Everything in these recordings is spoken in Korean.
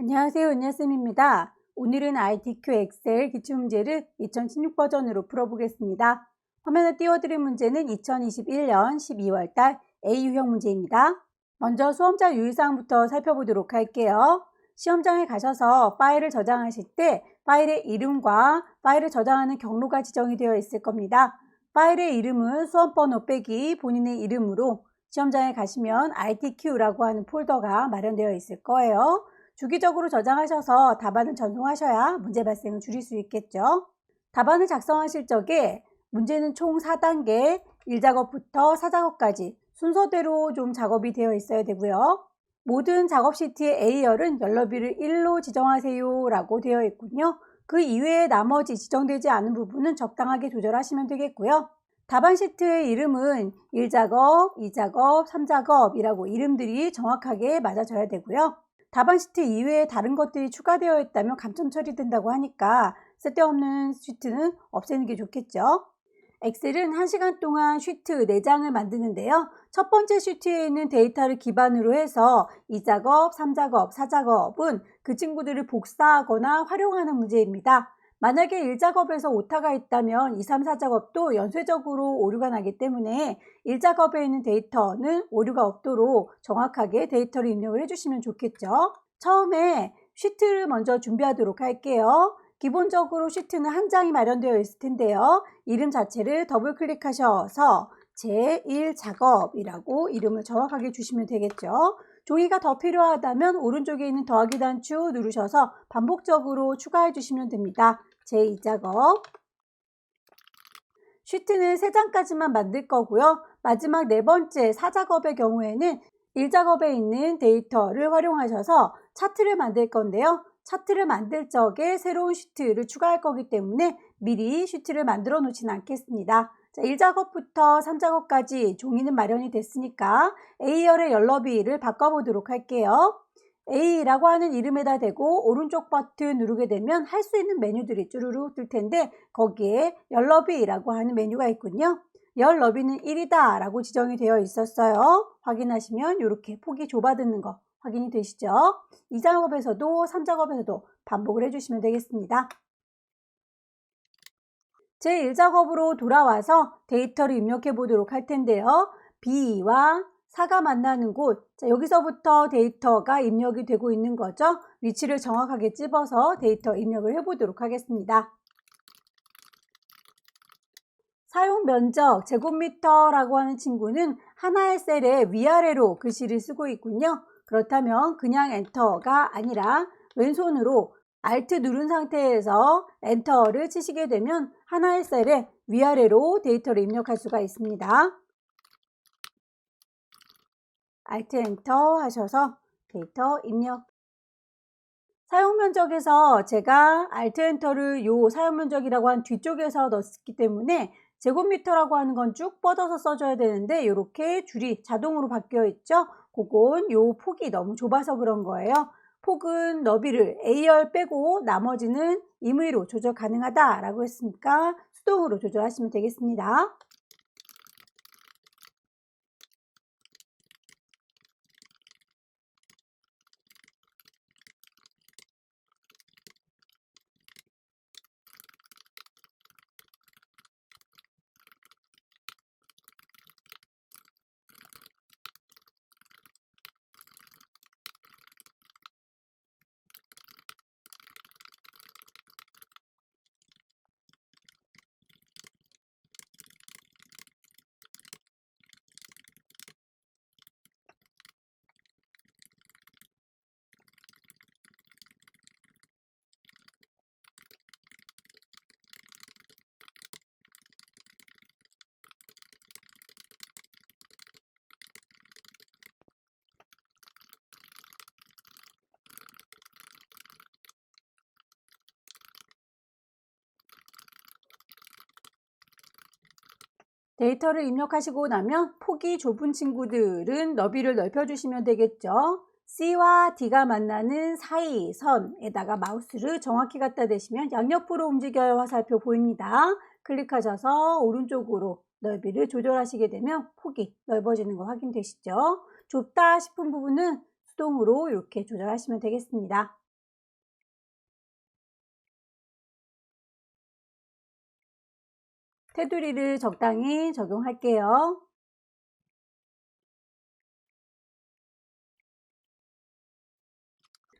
안녕하세요. 은야쌤입니다. 오늘은 ITQ 엑셀 기출문제를 2016 버전으로 풀어보겠습니다. 화면에 띄워드린 문제는 2021년 12월달 A 유형 문제입니다. 먼저 수험자 유의사항부터 살펴보도록 할게요. 시험장에 가셔서 파일을 저장하실 때 파일의 이름과 파일을 저장하는 경로가 지정이 되어 있을 겁니다. 파일의 이름은 수험번호 빼기 본인의 이름으로 시험장에 가시면 ITQ라고 하는 폴더가 마련되어 있을 거예요. 주기적으로 저장하셔서 답안을 전송하셔야 문제 발생을 줄일 수 있겠죠. 답안을 작성하실 적에 문제는 총 4단계, 1작업부터 4작업까지 순서대로 좀 작업이 되어 있어야 되고요. 모든 작업 시트의 A열은 열너비를 1로 지정하세요 라고 되어 있군요. 그 이외에 나머지 지정되지 않은 부분은 적당하게 조절하시면 되겠고요. 답안 시트의 이름은 1작업, 2작업, 3작업이라고 이름들이 정확하게 맞아져야 되고요. 답안 시트 이외에 다른 것들이 추가되어 있다면 감점 처리된다고 하니까 쓸데없는 시트는 없애는 게 좋겠죠. 엑셀은 1시간 동안 시트 4장을 만드는데요. 첫 번째 시트에 있는 데이터를 기반으로 해서 2작업, 3작업, 4작업은 그 친구들을 복사하거나 활용하는 문제입니다. 만약에 1작업에서 오타가 있다면 2, 3, 4작업도 연쇄적으로 오류가 나기 때문에 1작업에 있는 데이터는 오류가 없도록 정확하게 데이터를 입력을 해주시면 좋겠죠. 처음에 시트를 먼저 준비하도록 할게요. 기본적으로 시트는 한 장이 마련되어 있을 텐데요. 이름 자체를 더블 클릭하셔서 제1작업이라고 이름을 정확하게 주시면 되겠죠. 종이가 더 필요하다면 오른쪽에 있는 더하기 단추 누르셔서 반복적으로 추가해 주시면 됩니다. 제2작업. 시트는 3장까지만 만들 거고요. 마지막 4번째 4작업의 경우에는 1작업에 있는 데이터를 활용하셔서 차트를 만들 건데요. 차트를 만들 적에 새로운 시트를 추가할 거기 때문에 미리 시트를 만들어 놓지는 않겠습니다. 자, 1작업부터 3작업까지 종이는 마련이 됐으니까 A열의 열너비를 바꿔보도록 할게요. A라고 하는 이름에다 대고 오른쪽 버튼 누르게 되면 할 수 있는 메뉴들이 쭈루룩 뜰 텐데 거기에 열너비라고 하는 메뉴가 있군요. 열 너비는 1이다 라고 지정이 되어 있었어요. 확인하시면 이렇게 폭이 좁아드는 거 확인이 되시죠? 2작업에서도 3작업에서도 반복을 해주시면 되겠습니다. 제1작업으로 돌아와서 데이터를 입력해 보도록 할 텐데요. B와 4가 만나는 곳, 자, 여기서부터 데이터가 입력이 되고 있는 거죠. 위치를 정확하게 찝어서 데이터 입력을 해보도록 하겠습니다. 사용 면적 제곱미터라고 하는 친구는 하나의 셀에 위아래로 글씨를 쓰고 있군요. 그렇다면 그냥 엔터가 아니라 왼손으로 Alt 누른 상태에서 엔터를 치시게 되면 하나의 셀에 위아래로 데이터를 입력할 수가 있습니다. Alt 엔터 하셔서 데이터 입력. 사용 면적에서 제가 Alt 엔터를 요 사용 면적이라고 한 뒤쪽에서 넣었기 때문에 제곱미터라고 하는 건 쭉 뻗어서 써줘야 되는데 이렇게 줄이 자동으로 바뀌어 있죠. 그건 요 폭이 너무 좁아서 그런 거예요. 폭은 너비를 A열 빼고 나머지는 임의로 조절 가능하다라고 했으니까 수동으로 조절하시면 되겠습니다. 데이터를 입력하시고 나면 폭이 좁은 친구들은 너비를 넓혀주시면 되겠죠. C와 D가 만나는 사이 선에다가 마우스를 정확히 갖다 대시면 양옆으로 움직여요 화살표 보입니다. 클릭하셔서 오른쪽으로 넓이를 조절하시게 되면 폭이 넓어지는 거 확인되시죠? 좁다 싶은 부분은 수동으로 이렇게 조절하시면 되겠습니다. 테두리를 적당히 적용할게요.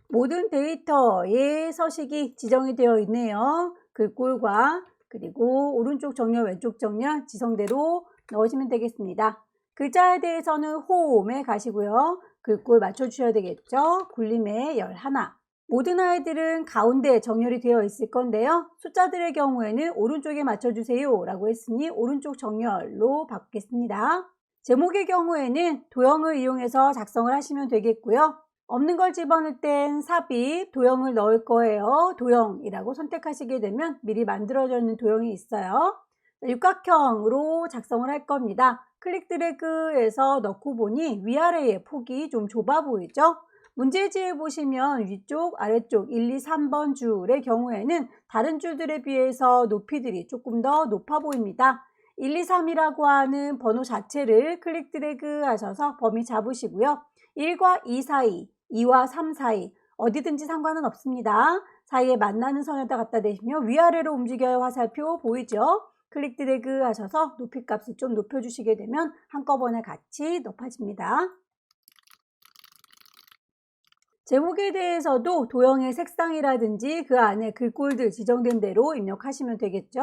모든 데이터에 서식이 지정이 되어 있네요. 글꼴과 그리고 오른쪽 정렬, 왼쪽 정렬 지성대로 넣으시면 되겠습니다. 글자에 대해서는 홈에 가시고요. 글꼴 맞춰주셔야 되겠죠. 굴림의 11. 모든 아이들은 가운데 정렬이 되어 있을 건데요. 숫자들의 경우에는 오른쪽에 맞춰주세요 라고 했으니 오른쪽 정렬로 바꾸겠습니다. 제목의 경우에는 도형을 이용해서 작성을 하시면 되겠고요. 없는 걸 집어넣을 땐 삽입, 도형을 넣을 거예요. 도형이라고 선택하시게 되면 미리 만들어져 있는 도형이 있어요. 육각형으로 작성을 할 겁니다. 클릭 드래그해서 넣고 보니 위아래의 폭이 좀 좁아 보이죠? 문제지에 보시면 위쪽, 아래쪽 1, 2, 3번 줄의 경우에는 다른 줄들에 비해서 높이들이 조금 더 높아 보입니다. 1, 2, 3이라고 하는 번호 자체를 클릭 드래그 하셔서 범위 잡으시고요. 1과 2 사이, 2와 3 사이 어디든지 상관은 없습니다. 사이에 만나는 선에다 갖다 대시면 위아래로 움직여요. 화살표 보이죠? 클릭 드래그 하셔서 높이 값을 좀 높여주시게 되면 한꺼번에 같이 높아집니다. 제목에 대해서도 도형의 색상이라든지 그 안에 글꼴들 지정된 대로 입력하시면 되겠죠.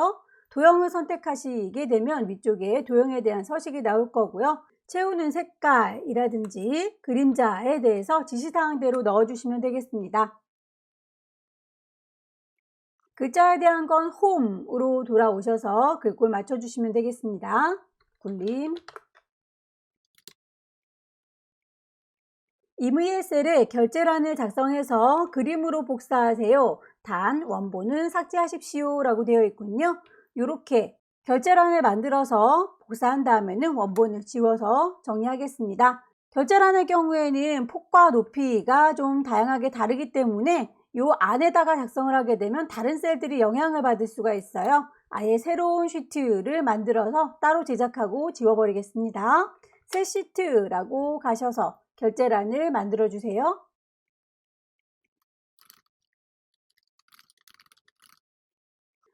도형을 선택하시게 되면 위쪽에 도형에 대한 서식이 나올 거고요. 채우는 색깔이라든지 그림자에 대해서 지시사항대로 넣어주시면 되겠습니다. 글자에 대한 건 홈으로 돌아오셔서 글꼴 맞춰주시면 되겠습니다. 굴림. 임의의 셀에 결제란을 작성해서 그림으로 복사하세요. 단 원본은 삭제하십시오 라고 되어 있군요. 이렇게 결제란을 만들어서 복사한 다음에는 원본을 지워서 정리하겠습니다. 결제란의 경우에는 폭과 높이가 좀 다양하게 다르기 때문에 이 안에다가 작성을 하게 되면 다른 셀들이 영향을 받을 수가 있어요. 아예 새로운 시트를 만들어서 따로 제작하고 지워버리겠습니다. 새 시트라고 가셔서 결제란을 만들어 주세요.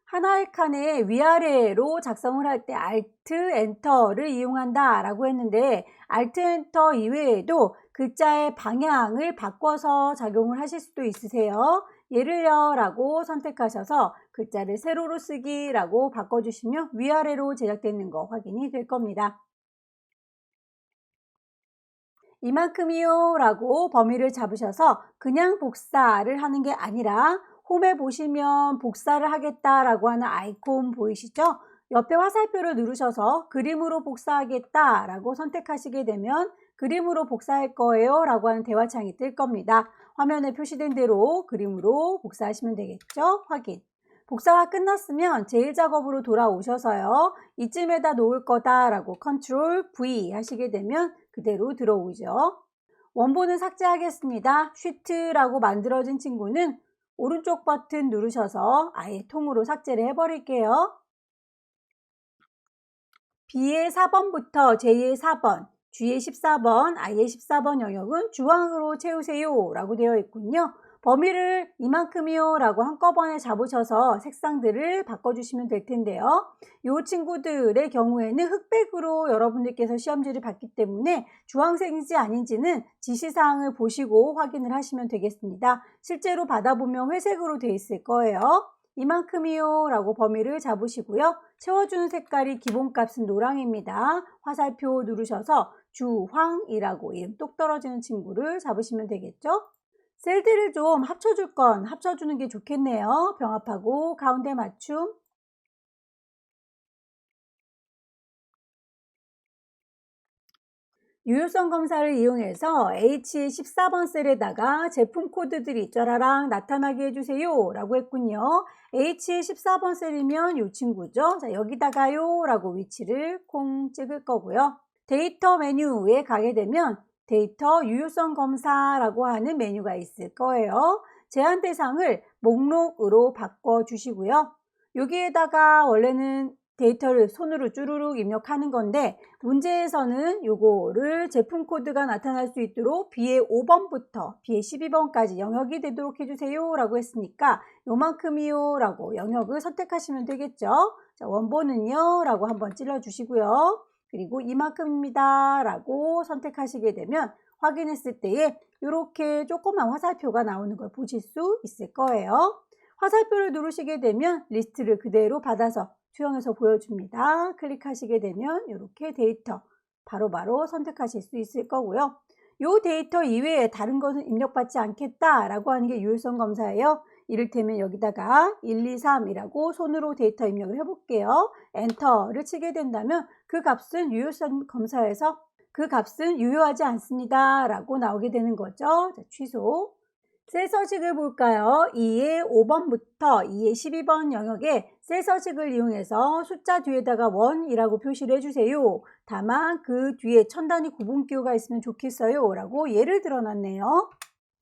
하나의 칸에 위아래로 작성을 할 때 Alt, Enter를 이용한다 라고 했는데 Alt, Enter 이외에도 글자의 방향을 바꿔서 작용을 하실 수도 있으세요. 예를요 라고 선택하셔서 글자를 세로로 쓰기 라고 바꿔주시면 위아래로 제작되는 거 확인이 될 겁니다. 이만큼이요 라고 범위를 잡으셔서 그냥 복사를 하는 게 아니라 홈에 보시면 복사를 하겠다라고 하는 아이콘 보이시죠? 옆에 화살표를 누르셔서 그림으로 복사하겠다라고 선택하시게 되면 그림으로 복사할 거예요 라고 하는 대화창이 뜰 겁니다. 화면에 표시된 대로 그림으로 복사하시면 되겠죠? 확인. 복사가 끝났으면 제일 작업으로 돌아오셔서요. 이쯤에다 놓을 거다라고 컨트롤 V 하시게 되면 그대로 들어오죠. 원본은 삭제하겠습니다. 쉬트라고 만들어진 친구는 오른쪽 버튼 누르셔서 아예 통으로 삭제를 해버릴게요. B의 4번부터 J의 4번, G의 14번, I의 14번 영역은 주황으로 채우세요 라고 되어 있군요. 범위를 이만큼이요 라고 한꺼번에 잡으셔서 색상들을 바꿔주시면 될 텐데요. 이 친구들의 경우에는 흑백으로 여러분들께서 시험지를 봤기 때문에 주황색인지 아닌지는 지시사항을 보시고 확인을 하시면 되겠습니다. 실제로 받아보면 회색으로 되어 있을 거예요. 이만큼이요 라고 범위를 잡으시고요. 채워주는 색깔이 기본값은 노랑입니다. 화살표 누르셔서 주황이라고 이름 똑 떨어지는 친구를 잡으시면 되겠죠. 셀들을 좀 합쳐줄 건 합쳐주는 게 좋겠네요. 병합하고 가운데 맞춤. 유효성 검사를 이용해서 H14번 셀에다가 제품 코드들이 쩌라랑 나타나게 해주세요 라고 했군요. H14번 셀이면 이 친구죠. 자, 여기다가요 라고 위치를 콩 찍을 거고요. 데이터 메뉴에 가게 되면 데이터 유효성 검사라고 하는 메뉴가 있을 거예요. 제한 대상을 목록으로 바꿔주시고요. 여기에다가 원래는 데이터를 손으로 쭈루룩 입력하는 건데 문제에서는 요거를 제품 코드가 나타날 수 있도록 B의 5번부터 B의 12번까지 영역이 되도록 해주세요 라고 했으니까 요만큼이요 라고 영역을 선택하시면 되겠죠. 자, 원본은요 라고 한번 찔러주시고요. 그리고 이만큼입니다 라고 선택하시게 되면 확인했을 때에 이렇게 조그만 화살표가 나오는 걸 보실 수 있을 거예요. 화살표를 누르시게 되면 리스트를 그대로 받아서 투영해서 보여줍니다. 클릭하시게 되면 이렇게 데이터 바로바로 선택하실 수 있을 거고요. 이 데이터 이외에 다른 것은 입력받지 않겠다라고 하는 게 유효성 검사예요. 이를테면 여기다가 1, 2, 3이라고 손으로 데이터 입력을 해볼게요. 엔터를 치게 된다면 그 값은 유효성 검사에서 그 값은 유효하지 않습니다 라고 나오게 되는 거죠. 자, 취소. 셀 서식을 볼까요? 2의 5번부터 2의 12번 영역에 셀 서식을 이용해서 숫자 뒤에다가 1이라고 표시를 해주세요. 다만 그 뒤에 천 단위 구분기호가 있으면 좋겠어요 라고 예를 들어놨네요.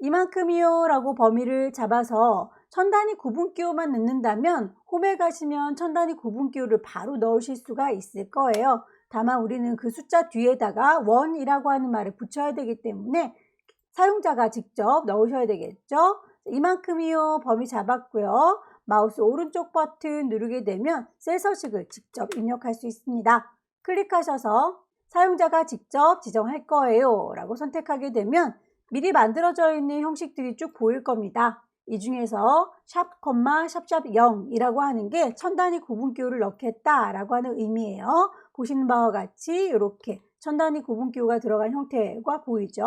이만큼이요 라고 범위를 잡아서 천 단위 구분기호만 넣는다면 홈에 가시면 천 단위 구분기호를 바로 넣으실 수가 있을 거예요. 다만 우리는 그 숫자 뒤에다가 1이라고 하는 말을 붙여야 되기 때문에 사용자가 직접 넣으셔야 되겠죠. 이만큼이요 범위 잡았고요. 마우스 오른쪽 버튼 누르게 되면 셀 서식을 직접 입력할 수 있습니다. 클릭하셔서 사용자가 직접 지정할 거예요 라고 선택하게 되면 미리 만들어져 있는 형식들이 쭉 보일 겁니다. 이 중에서 샵, 샵샵 0이라고 하는 게 천 단위 구분기호를 넣겠다라고 하는 의미예요. 보시는 바와 같이 이렇게 천 단위 구분기호가 들어간 형태가 보이죠.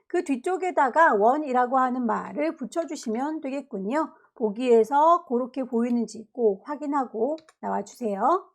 그 뒤쪽에다가 1이라고 하는 말을 붙여주시면 되겠군요. 보기에서 그렇게 보이는지 꼭 확인하고 나와주세요.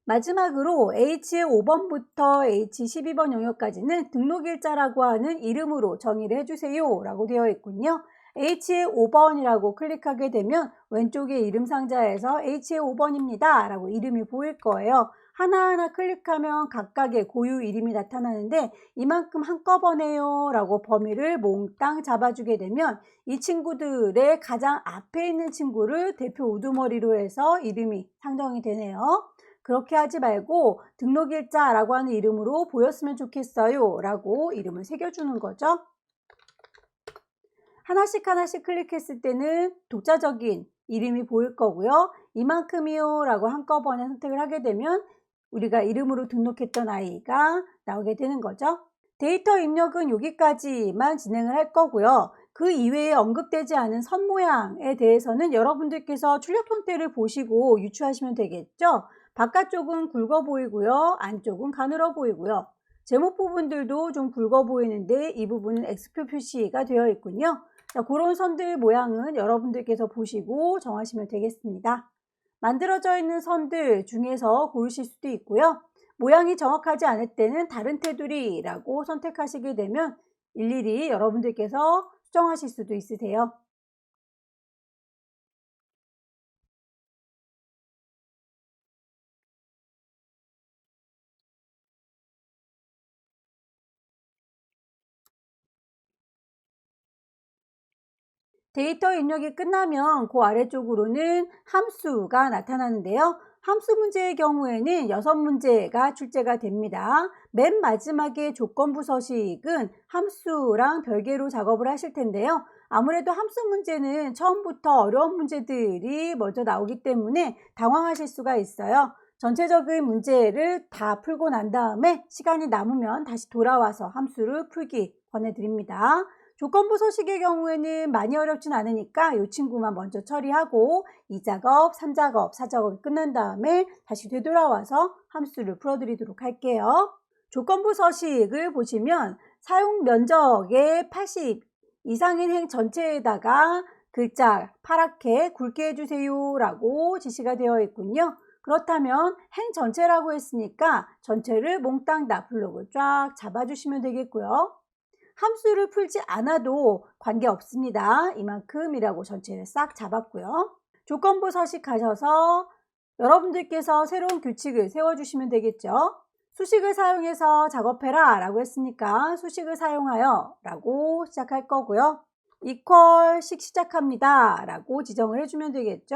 마지막으로 H의 5번부터 H12번 영역까지는 등록일자라고 하는 이름으로 정의를 해주세요 라고 되어 있군요. H의 5번이라고 클릭하게 되면 왼쪽에 이름 상자에서 H의 5번입니다 라고 이름이 보일 거예요. 하나하나 클릭하면 각각의 고유 이름이 나타나는데 이만큼 한꺼번에요 라고 범위를 몽땅 잡아주게 되면 이 친구들의 가장 앞에 있는 친구를 대표 우두머리로 해서 이름이 상정이 되네요. 그렇게 하지 말고 등록일자라고 하는 이름으로 보였으면 좋겠어요 라고 이름을 새겨주는 거죠. 하나씩 하나씩 클릭했을 때는 독자적인 이름이 보일 거고요. 이만큼이요 라고 한꺼번에 선택을 하게 되면 우리가 이름으로 등록했던 아이가 나오게 되는 거죠. 데이터 입력은 여기까지만 진행을 할 거고요. 그 이외에 언급되지 않은 선 모양에 대해서는 여러분들께서 출력 형태를 보시고 유추하시면 되겠죠. 바깥쪽은 굵어 보이고요. 안쪽은 가늘어 보이고요. 제목 부분들도 좀 굵어 보이는데 이 부분은 X표 표시가 되어 있군요. 자, 그런 선들 모양은 여러분들께서 보시고 정하시면 되겠습니다. 만들어져 있는 선들 중에서 고르실 수도 있고요. 모양이 정확하지 않을 때는 다른 테두리라고 선택하시게 되면 일일이 여러분들께서 수정하실 수도 있으세요. 데이터 입력이 끝나면 그 아래쪽으로는 함수가 나타나는데요. 함수 문제의 경우에는 6문제가 출제가 됩니다. 맨 마지막에 조건부 서식은 함수랑 별개로 작업을 하실 텐데요. 아무래도 함수 문제는 처음부터 어려운 문제들이 먼저 나오기 때문에 당황하실 수가 있어요. 전체적인 문제를 다 풀고 난 다음에 시간이 남으면 다시 돌아와서 함수를 풀기 권해드립니다. 조건부 서식의 경우에는 많이 어렵진 않으니까 이 친구만 먼저 처리하고 2작업, 3작업, 4작업이 끝난 다음에 다시 되돌아와서 함수를 풀어드리도록 할게요. 조건부 서식을 보시면 사용 면적의 80 이상인 행 전체에다가 글자 파랗게 굵게 해주세요 라고 지시가 되어 있군요. 그렇다면 행 전체라고 했으니까 전체를 몽땅 다 블록을 쫙 잡아주시면 되겠고요. 함수를 풀지 않아도 관계없습니다. 이만큼이라고 전체를 싹 잡았고요. 조건부 서식하셔서 여러분들께서 새로운 규칙을 세워주시면 되겠죠. 수식을 사용해서 작업해라 라고 했으니까 수식을 사용하여 라고 시작할 거고요. 이퀄식 시작합니다 라고 지정을 해주면 되겠죠.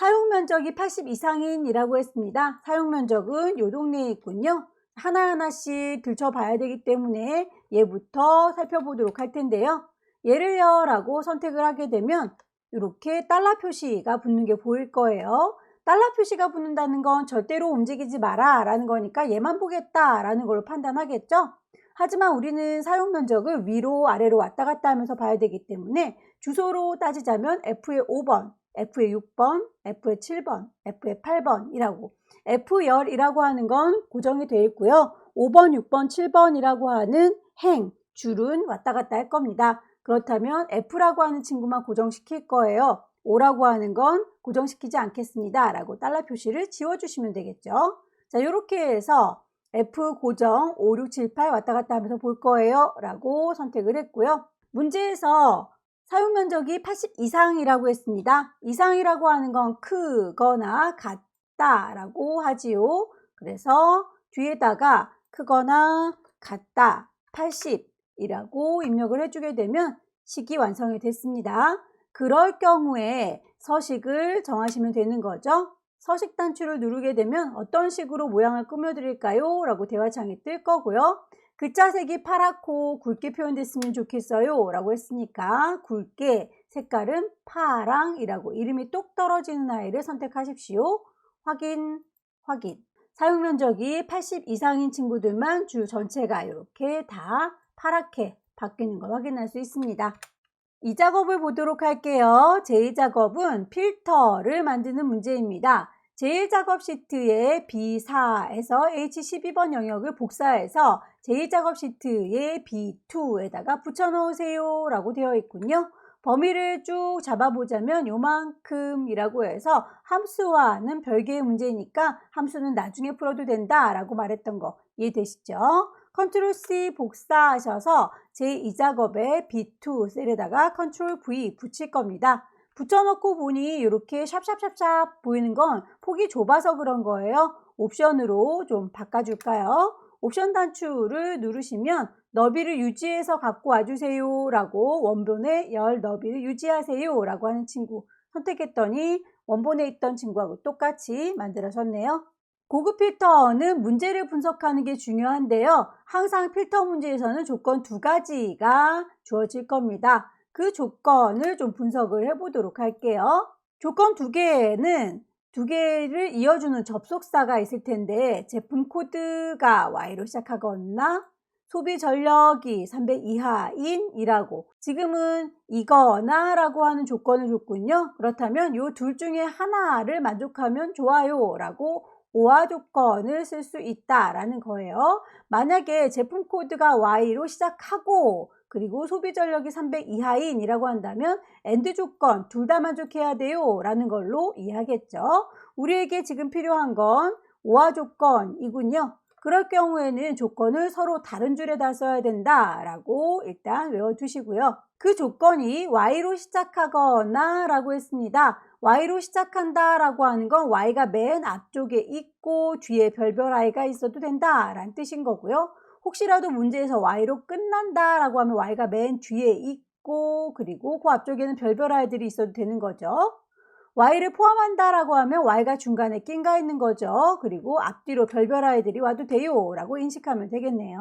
사용면적이 80 이상인이라고 했습니다. 사용면적은 요 동네에 있군요. 하나하나씩 들춰봐야 되기 때문에 얘부터 살펴보도록 할 텐데요. 얘를요 라고 선택을 하게 되면 이렇게 달러 표시가 붙는 게 보일 거예요. 달러 표시가 붙는다는 건 절대로 움직이지 마라 라는 거니까 얘만 보겠다 라는 걸로 판단하겠죠. 하지만 우리는 사용 면적을 위로 아래로 왔다 갔다 하면서 봐야 되기 때문에 주소로 따지자면 F의 5번, F의 6번, F의 7번, F의 8번이라고 F10이라고 하는 건 고정이 되어 있고요. 5번, 6번, 7번이라고 하는 행, 줄은 왔다 갔다 할 겁니다. 그렇다면 F라고 하는 친구만 고정시킬 거예요. 5라고 하는 건 고정시키지 않겠습니다. 라고 달러 표시를 지워주시면 되겠죠. 자, 이렇게 해서 F 고정 5, 6, 7, 8 왔다 갔다 하면서 볼 거예요. 라고 선택을 했고요. 문제에서 사용 면적이 80 이상이라고 했습니다. 이상이라고 하는 건 크거나 같다 라고 하지요. 그래서 뒤에다가 크거나 같다 80이라고 입력을 해주게 되면 식이 완성이 됐습니다. 그럴 경우에 서식을 정하시면 되는 거죠. 서식 단추를 누르게 되면 어떤 식으로 모양을 꾸며드릴까요? 라고 대화창이 뜰 거고요. 글자색이 파랗고 굵게 표현됐으면 좋겠어요 라고 했으니까 굵게, 색깔은 파랑이라고 이름이 똑 떨어지는 아이를 선택하십시오. 확인, 확인. 사용 면적이 80 이상인 친구들만 줄 전체가 이렇게 다 파랗게 바뀌는 걸 확인할 수 있습니다. 이 작업을 보도록 할게요. 제2작업은 필터를 만드는 문제입니다. 제1작업 시트의 B4에서 H12번 영역을 복사해서 제2작업 시트의 B2에다가 붙여넣으세요 라고 되어 있군요. 범위를 쭉 잡아보자면 요만큼이라고 해서 함수와는 별개의 문제니까 함수는 나중에 풀어도 된다 라고 말했던 거 이해되시죠? 컨트롤 C 복사하셔서 제2작업의 B2 셀에다가 컨트롤 V 붙일 겁니다. 붙여놓고 보니 이렇게 샵샵샵샵 보이는 건 폭이 좁아서 그런 거예요. 옵션으로 좀 바꿔줄까요? 옵션 단추를 누르시면 너비를 유지해서 갖고 와주세요 라고 원본의 열 너비를 유지하세요 라고 하는 친구 선택했더니 원본에 있던 친구하고 똑같이 만들어졌네요. 고급 필터는 문제를 분석하는 게 중요한데요. 항상 필터 문제에서는 조건 2가지가 주어질 겁니다. 그 조건을 좀 분석을 해보도록 할게요. 조건 2개에는 2개를 이어주는 접속사가 있을 텐데 제품 코드가 Y로 시작하거나 소비 전력이 300 이하인이라고 지금은 이거나 라고 하는 조건을 줬군요. 그렇다면 이 둘 중에 하나를 만족하면 좋아요 라고 오화 조건을 쓸 수 있다라는 거예요. 만약에 제품 코드가 Y로 시작하고 그리고 소비 전력이 300 이하인이라고 한다면 AND 조건 둘 다 만족해야 돼요 라는 걸로 이해하겠죠. 우리에게 지금 필요한 건 오화 조건이군요. 그럴 경우에는 조건을 서로 다른 줄에다 써야 된다라고 일단 외워두시고요. 그 조건이 Y로 시작하거나 라고 했습니다. Y로 시작한다 라고 하는 건 Y가 맨 앞쪽에 있고 뒤에 별별 I가 있어도 된다 라는 뜻인 거고요. 혹시라도 문제에서 Y로 끝난다 라고 하면 Y가 맨 뒤에 있고 그리고 그 앞쪽에는 별별 I들이 있어도 되는 거죠. Y를 포함한다 라고 하면 Y가 중간에 낀가 있는 거죠. 그리고 앞뒤로 별별 I들이 와도 돼요 라고 인식하면 되겠네요.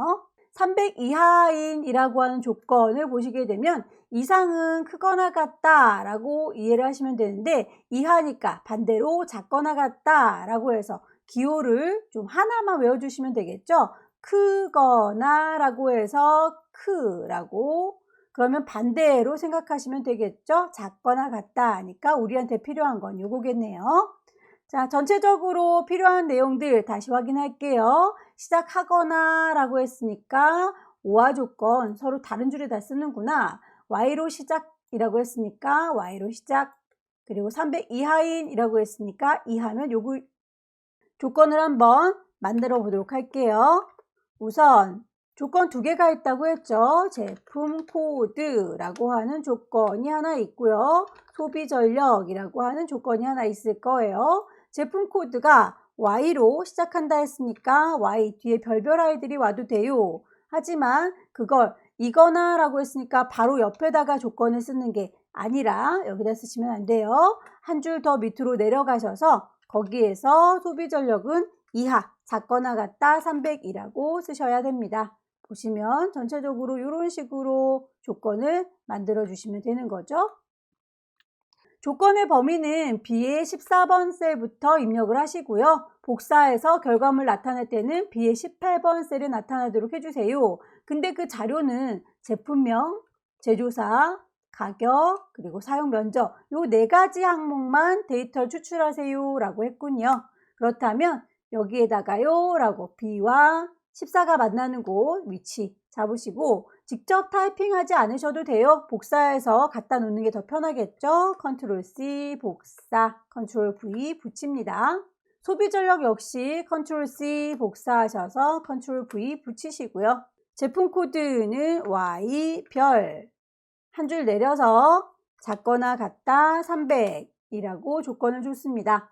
300 이하인이라고 하는 조건을 보시게 되면 이상은 크거나 같다 라고 이해를 하시면 되는데 이하니까 반대로 작거나 같다 라고 해서 기호를 좀 하나만 외워주시면 되겠죠. 크거나 라고 해서 크라고 그러면 반대로 생각하시면 되겠죠. 작거나 같다 하니까 우리한테 필요한 건 요거겠네요. 자, 전체적으로 필요한 내용들 다시 확인할게요. 시작하거나 라고 했으니까 오화 조건 서로 다른 줄에다 쓰는구나. Y로 시작이라고 했으니까 Y로 시작. 그리고 300 이하인이라고 했으니까 이하면 요거 조건을 한번 만들어 보도록 할게요. 우선 조건 2개가 있다고 했죠. 제품 코드라고 하는 조건이 하나 있고요. 소비 전력이라고 하는 조건이 하나 있을 거예요. 제품 코드가 Y로 시작한다 했으니까 Y 뒤에 별별 I들이 와도 돼요. 하지만 그걸 이거나 라고 했으니까 바로 옆에다가 조건을 쓰는 게 아니라 여기다 쓰시면 안 돼요. 한 줄 더 밑으로 내려가셔서 거기에서 소비 전력은 이하, 작거나 같다 300이라고 쓰셔야 됩니다. 보시면 전체적으로 이런 식으로 조건을 만들어 주시면 되는 거죠. 조건의 범위는 B의 14번 셀부터 입력을 하시고요. 복사해서 결과물 나타낼 때는 B의 18번 셀에 나타나도록 해주세요. 근데 그 자료는 제품명, 제조사, 가격, 그리고 사용 면적 요 4가지 항목만 데이터를 추출하세요 라고 했군요. 그렇다면 여기에다가요 라고 B와 14가 만나는 곳 위치 잡으시고 직접 타이핑하지 않으셔도 돼요. 복사해서 갖다 놓는 게 더 편하겠죠. 컨트롤 C 복사, 컨트롤 V 붙입니다. 소비 전력 역시 컨트롤 C 복사하셔서 컨트롤 V 붙이시고요. 제품 코드는 Y 별 한 줄 내려서 작거나 같다 300이라고 조건을 줬습니다.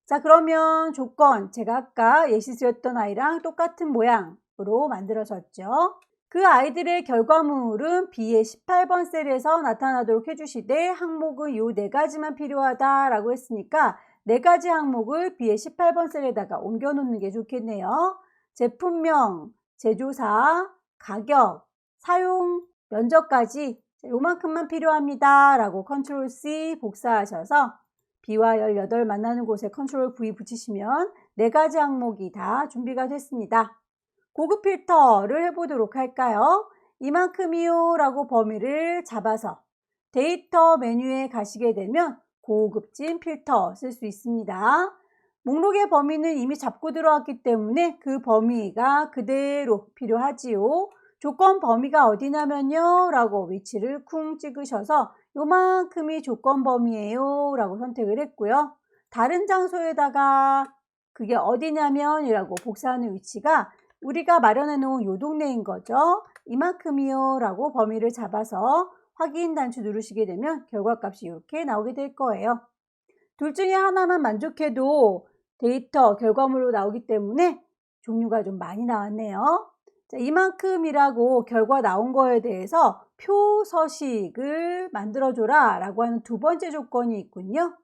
자, 그러면 조건 제가 아까 예시 드렸던 아이랑 똑같은 모양으로 만들어졌죠. 그 아이들의 결과물은 B의 18번 셀에서 나타나도록 해주시되 항목은 요 4가지만 필요하다라고 했으니까 4가지 항목을 B의 18번 셀에다가 옮겨 놓는 게 좋겠네요. 제품명, 제조사, 가격, 사용 면적까지 요만큼만 필요합니다 라고 컨트롤 C 복사하셔서 B와 18 만나는 곳에 컨트롤 V 붙이시면 4가지 항목이 다 준비가 됐습니다. 고급 필터를 해보도록 할까요? 이만큼이요 라고 범위를 잡아서 데이터 메뉴에 가시게 되면 고급진 필터 쓸 수 있습니다. 목록의 범위는 이미 잡고 들어왔기 때문에 그 범위가 그대로 필요하지요. 조건 범위가 어디냐면요 라고 위치를 쿵 찍으셔서 요만큼이 조건 범위예요 라고 선택을 했고요. 다른 장소에다가 그게 어디냐면 이라고 복사하는 위치가 우리가 마련해 놓은 요 동네인 거죠. 이만큼이요 라고 범위를 잡아서 확인 단추 누르시게 되면 결과값이 이렇게 나오게 될 거예요. 둘 중에 하나만 만족해도 데이터 결과물로 나오기 때문에 종류가 좀 많이 나왔네요. 자, 이만큼이라고 결과 나온 거에 대해서 표 서식을 만들어줘라 라고 하는 2번째 조건이 있군요.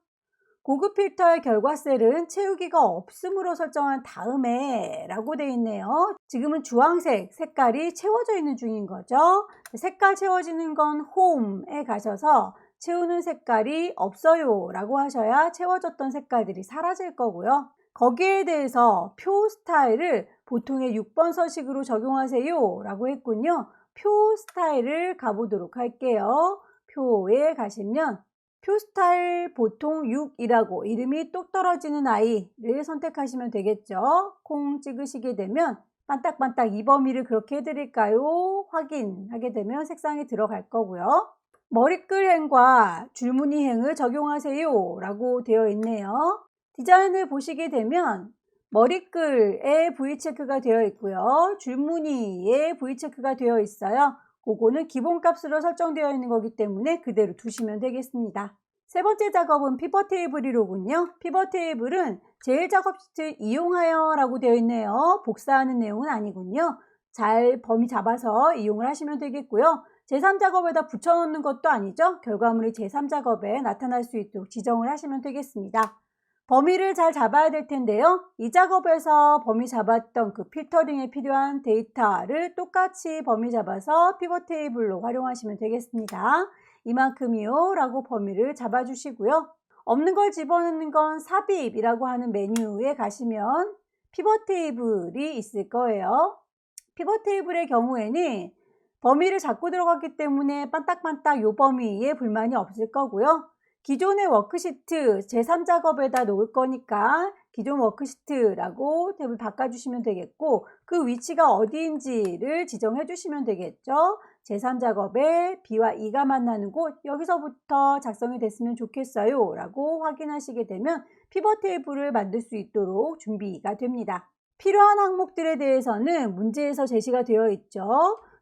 고급 필터의 결과 셀은 채우기가 없음으로 설정한 다음에 라고 되어 있네요. 지금은 주황색 색깔이 채워져 있는 중인 거죠. 색깔 채워지는 건 홈에 가셔서 채우는 색깔이 없어요 라고 하셔야 채워졌던 색깔들이 사라질 거고요. 거기에 대해서 표 스타일을 보통의 6번 서식으로 적용하세요 라고 했군요. 표 스타일을 가보도록 할게요. 표에 가시면 표 스타일 보통 6이라고 이름이 똑 떨어지는 아이를 선택하시면 되겠죠. 콩 찍으시게 되면 반딱반딱 이 범위를 그렇게 해드릴까요? 확인하게 되면 색상이 들어갈 거고요. 머리글행과 줄무늬행을 적용하세요 라고 되어 있네요. 디자인을 보시게 되면 머리글에 V체크가 되어 있고요. 줄무늬에 V체크가 되어 있어요. 그거는 기본값으로 설정되어 있는 거기 때문에 그대로 두시면 되겠습니다. 세 번째 작업은 피벗 테이블이로군요. 피벗 테이블은 제일 작업 시트 이용하여 라고 되어 있네요. 복사하는 내용은 아니군요. 잘 범위 잡아서 이용을 하시면 되겠고요. 제3작업에다 붙여놓는 것도 아니죠. 결과물이 제3작업에 나타날 수 있도록 지정을 하시면 되겠습니다. 범위를 잘 잡아야 될 텐데요. 이 작업에서 범위 잡았던 그 필터링에 필요한 데이터를 똑같이 범위 잡아서 피벗 테이블로 활용하시면 되겠습니다. 이만큼이요 라고 범위를 잡아주시고요. 없는 걸 집어넣는 건 삽입이라고 하는 메뉴에 가시면 피벗 테이블이 있을 거예요. 피벗 테이블의 경우에는 범위를 잡고 들어갔기 때문에 반딱반딱 요 범위에 불만이 없을 거고요. 기존의 워크시트 제3작업에다 놓을 거니까 기존 워크시트라고 탭을 바꿔주시면 되겠고 그 위치가 어디인지를 지정해 주시면 되겠죠. 제3작업에 B와 E가 만나는 곳 여기서부터 작성이 됐으면 좋겠어요 라고 확인하시게 되면 피벗 테이블을 만들 수 있도록 준비가 됩니다. 필요한 항목들에 대해서는 문제에서 제시가 되어 있죠.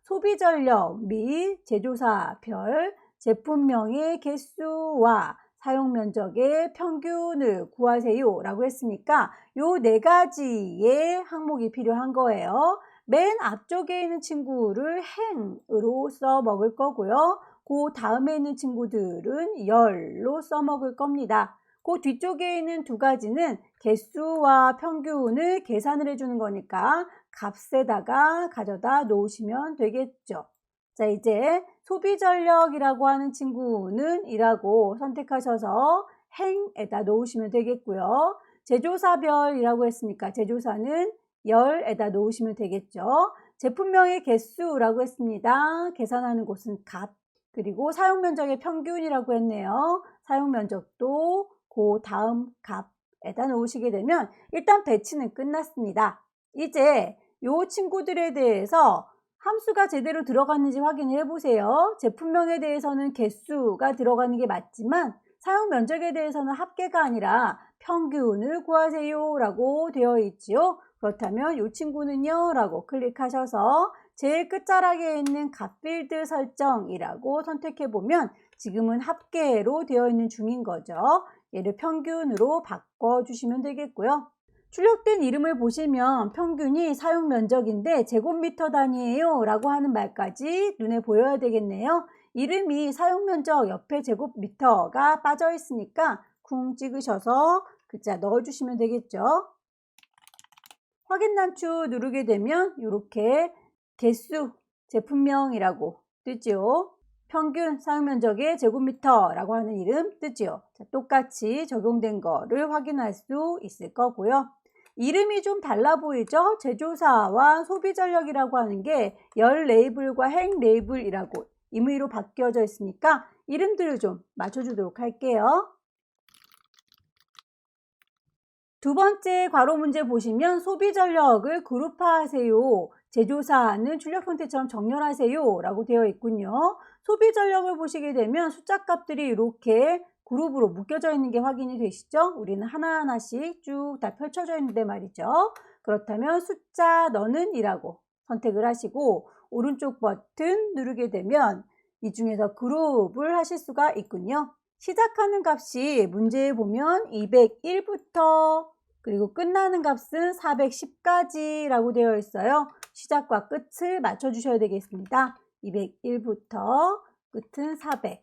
소비 전력 및 제조사별 제품명의 개수와 사용 면적의 평균을 구하세요 라고 했으니까 요 4가지의 항목이 필요한 거예요. 맨 앞쪽에 있는 친구를 행으로 써 먹을 거고요. 그 다음에 있는 친구들은 열로 써먹을 겁니다. 그 뒤쪽에 있는 두 가지는 개수와 평균을 계산을 해주는 거니까 값에다가 가져다 놓으시면 되겠죠. 자, 이제 소비전력이라고 하는 친구는 이라고 선택하셔서 행에다 놓으시면 되겠고요. 제조사별이라고 했으니까 제조사는 열에다 놓으시면 되겠죠. 제품명의 개수라고 했습니다. 계산하는 곳은 값. 그리고 사용면적의 평균이라고 했네요. 사용면적도 그 다음 값에다 놓으시게 되면 일단 배치는 끝났습니다. 이제 이 친구들에 대해서 함수가 제대로 들어갔는지 확인을 해보세요. 제품명에 대해서는 개수가 들어가는 게 맞지만 사용 면적에 대해서는 합계가 아니라 평균을 구하세요 라고 되어 있지요. 그렇다면 이 친구는요 라고 클릭하셔서 제일 끝자락에 있는 값 필드 설정이라고 선택해 보면 지금은 합계로 되어 있는 중인 거죠. 얘를 평균으로 바꿔주시면 되겠고요. 출력된 이름을 보시면 평균이 사용 면적인데 제곱미터 단위예요 라고 하는 말까지 눈에 보여야 되겠네요. 이름이 사용 면적 옆에 제곱미터가 빠져 있으니까 쿵 찍으셔서 글자 넣어주시면 되겠죠. 확인 단추 누르게 되면 이렇게 개수 제품명이라고 뜨죠. 평균 사용면적의 제곱미터라고 하는 이름 뜨죠. 자, 똑같이 적용된 거를 확인할 수 있을 거고요. 이름이 좀 달라 보이죠? 제조사와 소비전력이라고 하는 게 열 레이블과 행 레이블이라고 임의로 바뀌어져 있으니까 이름들을 좀 맞춰주도록 할게요. 두 번째 괄호 문제 보시면 소비전력을 그룹화하세요. 제조사는 출력 형태처럼 정렬하세요 라고 되어 있군요. 소비전력을 보시게 되면 숫자 값들이 이렇게 그룹으로 묶여져 있는 게 확인이 되시죠? 우리는 하나하나씩 쭉 다 펼쳐져 있는데 말이죠. 그렇다면 숫자 너는 이라고 선택을 하시고 오른쪽 버튼 누르게 되면 이 중에서 그룹을 하실 수가 있군요. 시작하는 값이 문제에 보면 201부터 그리고 끝나는 값은 410까지 라고 되어 있어요. 시작과 끝을 맞춰 주셔야 되겠습니다. 201부터 끝은 400.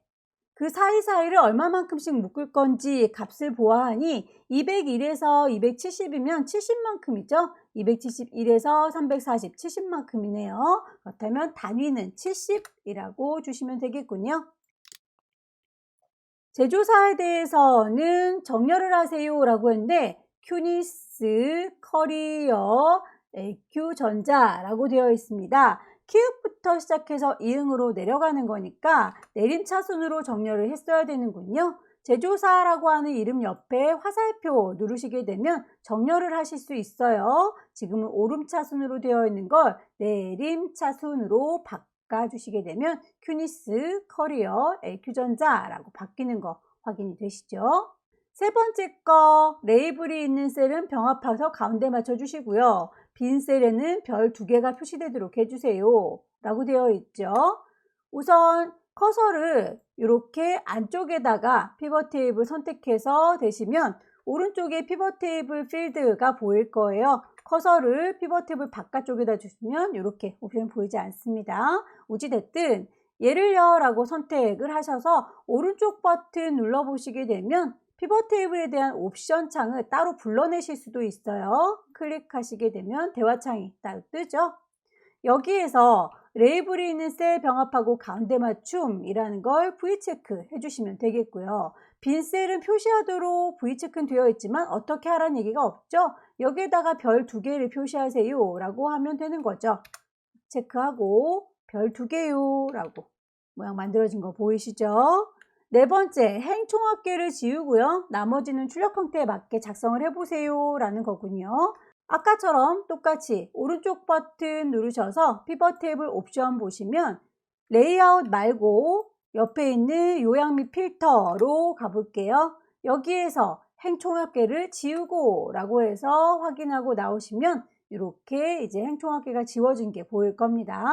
그 사이사이를 얼마만큼씩 묶을 건지 값을 보아하니 201에서 270이면 70만큼이죠. 271에서 340, 70만큼이네요. 그렇다면 단위는 70이라고 주시면 되겠군요. 제조사에 대해서는 정렬을 하세요 라고 했는데 큐니스, 커리어, AQ전자라고 되어 있습니다. 키읔부터 시작해서 이응으로 내려가는 거니까 내림차순으로 정렬을 했어야 되는군요. 제조사라고 하는 이름 옆에 화살표 누르시게 되면 정렬을 하실 수 있어요. 지금은 오름차순으로 되어 있는 걸 내림차순으로 바꿔주시게 되면 큐니스, 커리어, AQ전자라고 바뀌는 거 확인이 되시죠? 세 번째 거 레이블이 있는 셀은 병합해서 가운데 맞춰주시고요. 빈 셀에는 별 2개가 표시되도록 해주세요 라고 되어 있죠. 우선 커서를 이렇게 안쪽에다가 피벗 테이블 선택해서 대시면 오른쪽에 피벗 테이블 필드가 보일 거예요. 커서를 피벗 테이블 바깥쪽에다 주시면 이렇게 옵션 보이지 않습니다. 어찌됐든 얘를요 라고 선택을 하셔서 오른쪽 버튼 눌러 보시게 되면 피벗 테이블에 대한 옵션 창을 따로 불러내실 수도 있어요. 클릭하시게 되면 대화창이 따로 뜨죠. 여기에서 레이블이 있는 셀 병합하고 가운데 맞춤이라는 걸 V체크 해주시면 되겠고요. 빈 셀은 표시하도록 V체크는 되어 있지만 어떻게 하라는 얘기가 없죠. 여기에다가 별 2개를 표시하세요 라고 하면 되는 거죠. 체크하고 별 2개요 라고 모양 만들어진 거 보이시죠? 네 번째, 행 총합계를 지우고요. 나머지는 출력 형태에 맞게 작성을 해보세요 라는 거군요. 아까처럼 똑같이 오른쪽 버튼 누르셔서 피벗 테이블 옵션 보시면 레이아웃 말고 옆에 있는 요약 및 필터로 가볼게요. 여기에서 행 총합계를 지우고 라고 해서 확인하고 나오시면 이렇게 이제 행 총합계가 지워진 게 보일 겁니다.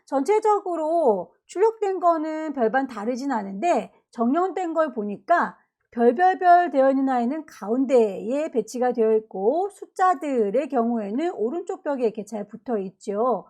전체적으로 출력된 거는 별반 다르진 않은데 정렬된 걸 보니까 별별별 되어 있는 아이는 가운데에 배치가 되어 있고 숫자들의 경우에는 오른쪽 벽에 이렇게 잘 붙어 있죠.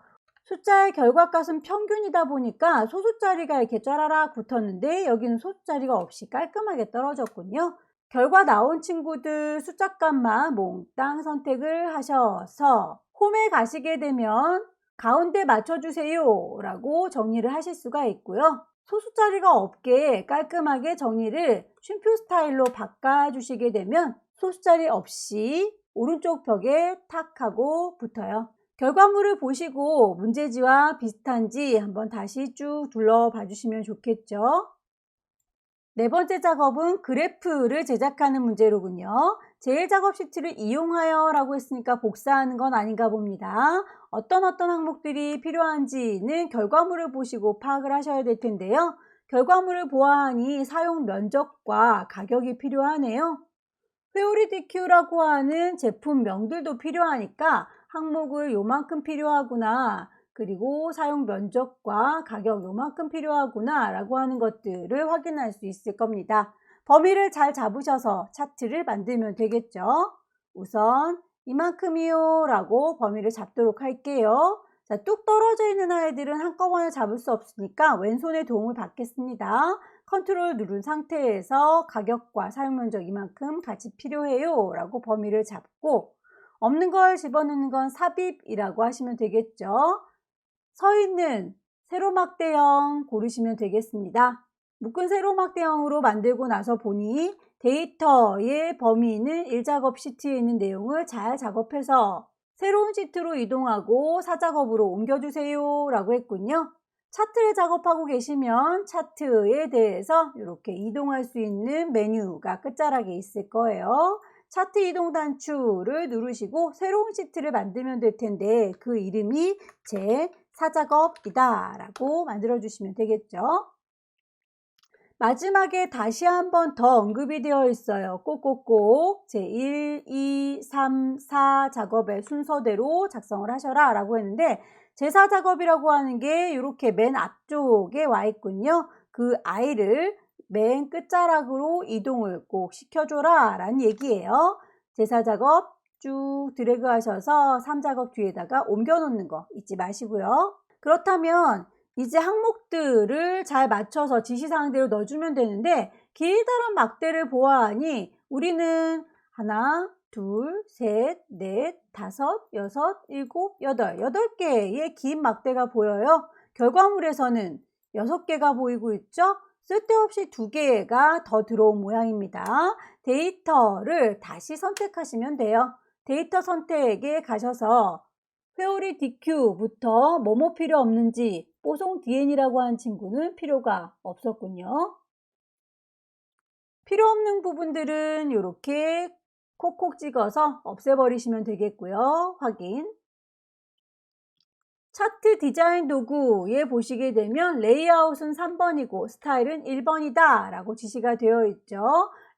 숫자의 결과값은 평균이다 보니까 소수자리가 이렇게 쫘라락 붙었는데 여기는 소수자리가 없이 깔끔하게 떨어졌군요. 결과 나온 친구들 숫자값만 몽땅 선택을 하셔서 홈에 가시게 되면 가운데 맞춰주세요 라고 정리를 하실 수가 있고요. 소수자리가 없게 깔끔하게 정리를 쉼표 스타일로 바꿔주시게 되면 소수자리 없이 오른쪽 벽에 탁 하고 붙어요. 결과물을 보시고 문제지와 비슷한지 한번 다시 쭉 둘러봐 주시면 좋겠죠. 네 번째 작업은 그래프를 제작하는 문제로군요. 제일 작업 시트를 이용하여 라고 했으니까 복사하는 건 아닌가 봅니다. 어떤 항목들이 필요한지는 결과물을 보시고 파악을 하셔야 될 텐데요. 결과물을 보아하니 사용 면적과 가격이 필요하네요. 회오리 DQ라고 하는 제품명들도 필요하니까 항목을 요만큼 필요하구나, 그리고 사용 면적과 가격 요만큼 필요하구나 라고 하는 것들을 확인할 수 있을 겁니다. 범위를 잘 잡으셔서 차트를 만들면 되겠죠. 우선 이만큼이요 라고 범위를 잡도록 할게요. 자, 뚝 떨어져 있는 아이들은 한꺼번에 잡을 수 없으니까 왼손의 도움을 받겠습니다. 컨트롤 누른 상태에서 가격과 사용 면적 이만큼 같이 필요해요 라고 범위를 잡고, 없는 걸 집어넣는 건 삽입이라고 하시면 되겠죠. 서 있는 세로막대형 고르시면 되겠습니다. 묶은 세로막대형으로 만들고 나서 보니 데이터의 범위는 1작업 시트에 있는 내용을 잘 작업해서 새로운 시트로 이동하고 4작업으로 옮겨주세요 라고 했군요. 차트를 작업하고 계시면 차트에 대해서 이렇게 이동할 수 있는 메뉴가 끝자락에 있을 거예요. 차트 이동 단추를 누르시고 새로운 시트를 만들면 될 텐데 그 이름이 제 4작업이다 라고 만들어 주시면 되겠죠. 마지막에 다시 한번 더 언급이 되어 있어요. 꼭꼭꼭 제1, 2, 3, 4 작업의 순서대로 작성을 하셔라 라고 했는데 제4작업이라고 하는 게 이렇게 맨 앞쪽에 와 있군요. 그 아이를 맨 끝자락으로 이동을 꼭 시켜줘라 라는 얘기예요. 제4작업 쭉 드래그 하셔서 3작업 뒤에다가 옮겨 놓는 거 잊지 마시고요. 그렇다면 이제 항목들을 잘 맞춰서 지시사항대로 넣어주면 되는데 길다란 막대를 보아하니 우리는 하나, 둘, 셋, 넷, 다섯, 여섯, 일곱, 여덟 개의 긴 막대가 보여요. 결과물에서는 6개가 보이고 있죠. 쓸데없이 2개가 더 들어온 모양입니다. 데이터를 다시 선택하시면 돼요. 데이터 선택에 가셔서 회오리 DQ부터 뭐뭐 필요 없는지 뽀송 DN이라고 하는 친구는 필요가 없었군요. 필요 없는 부분들은 이렇게 콕콕 찍어서 없애버리시면 되겠고요. 확인. 차트 디자인 도구에 보시게 되면 레이아웃은 3번이고 스타일은 1번이다 라고 지시가 되어 있죠.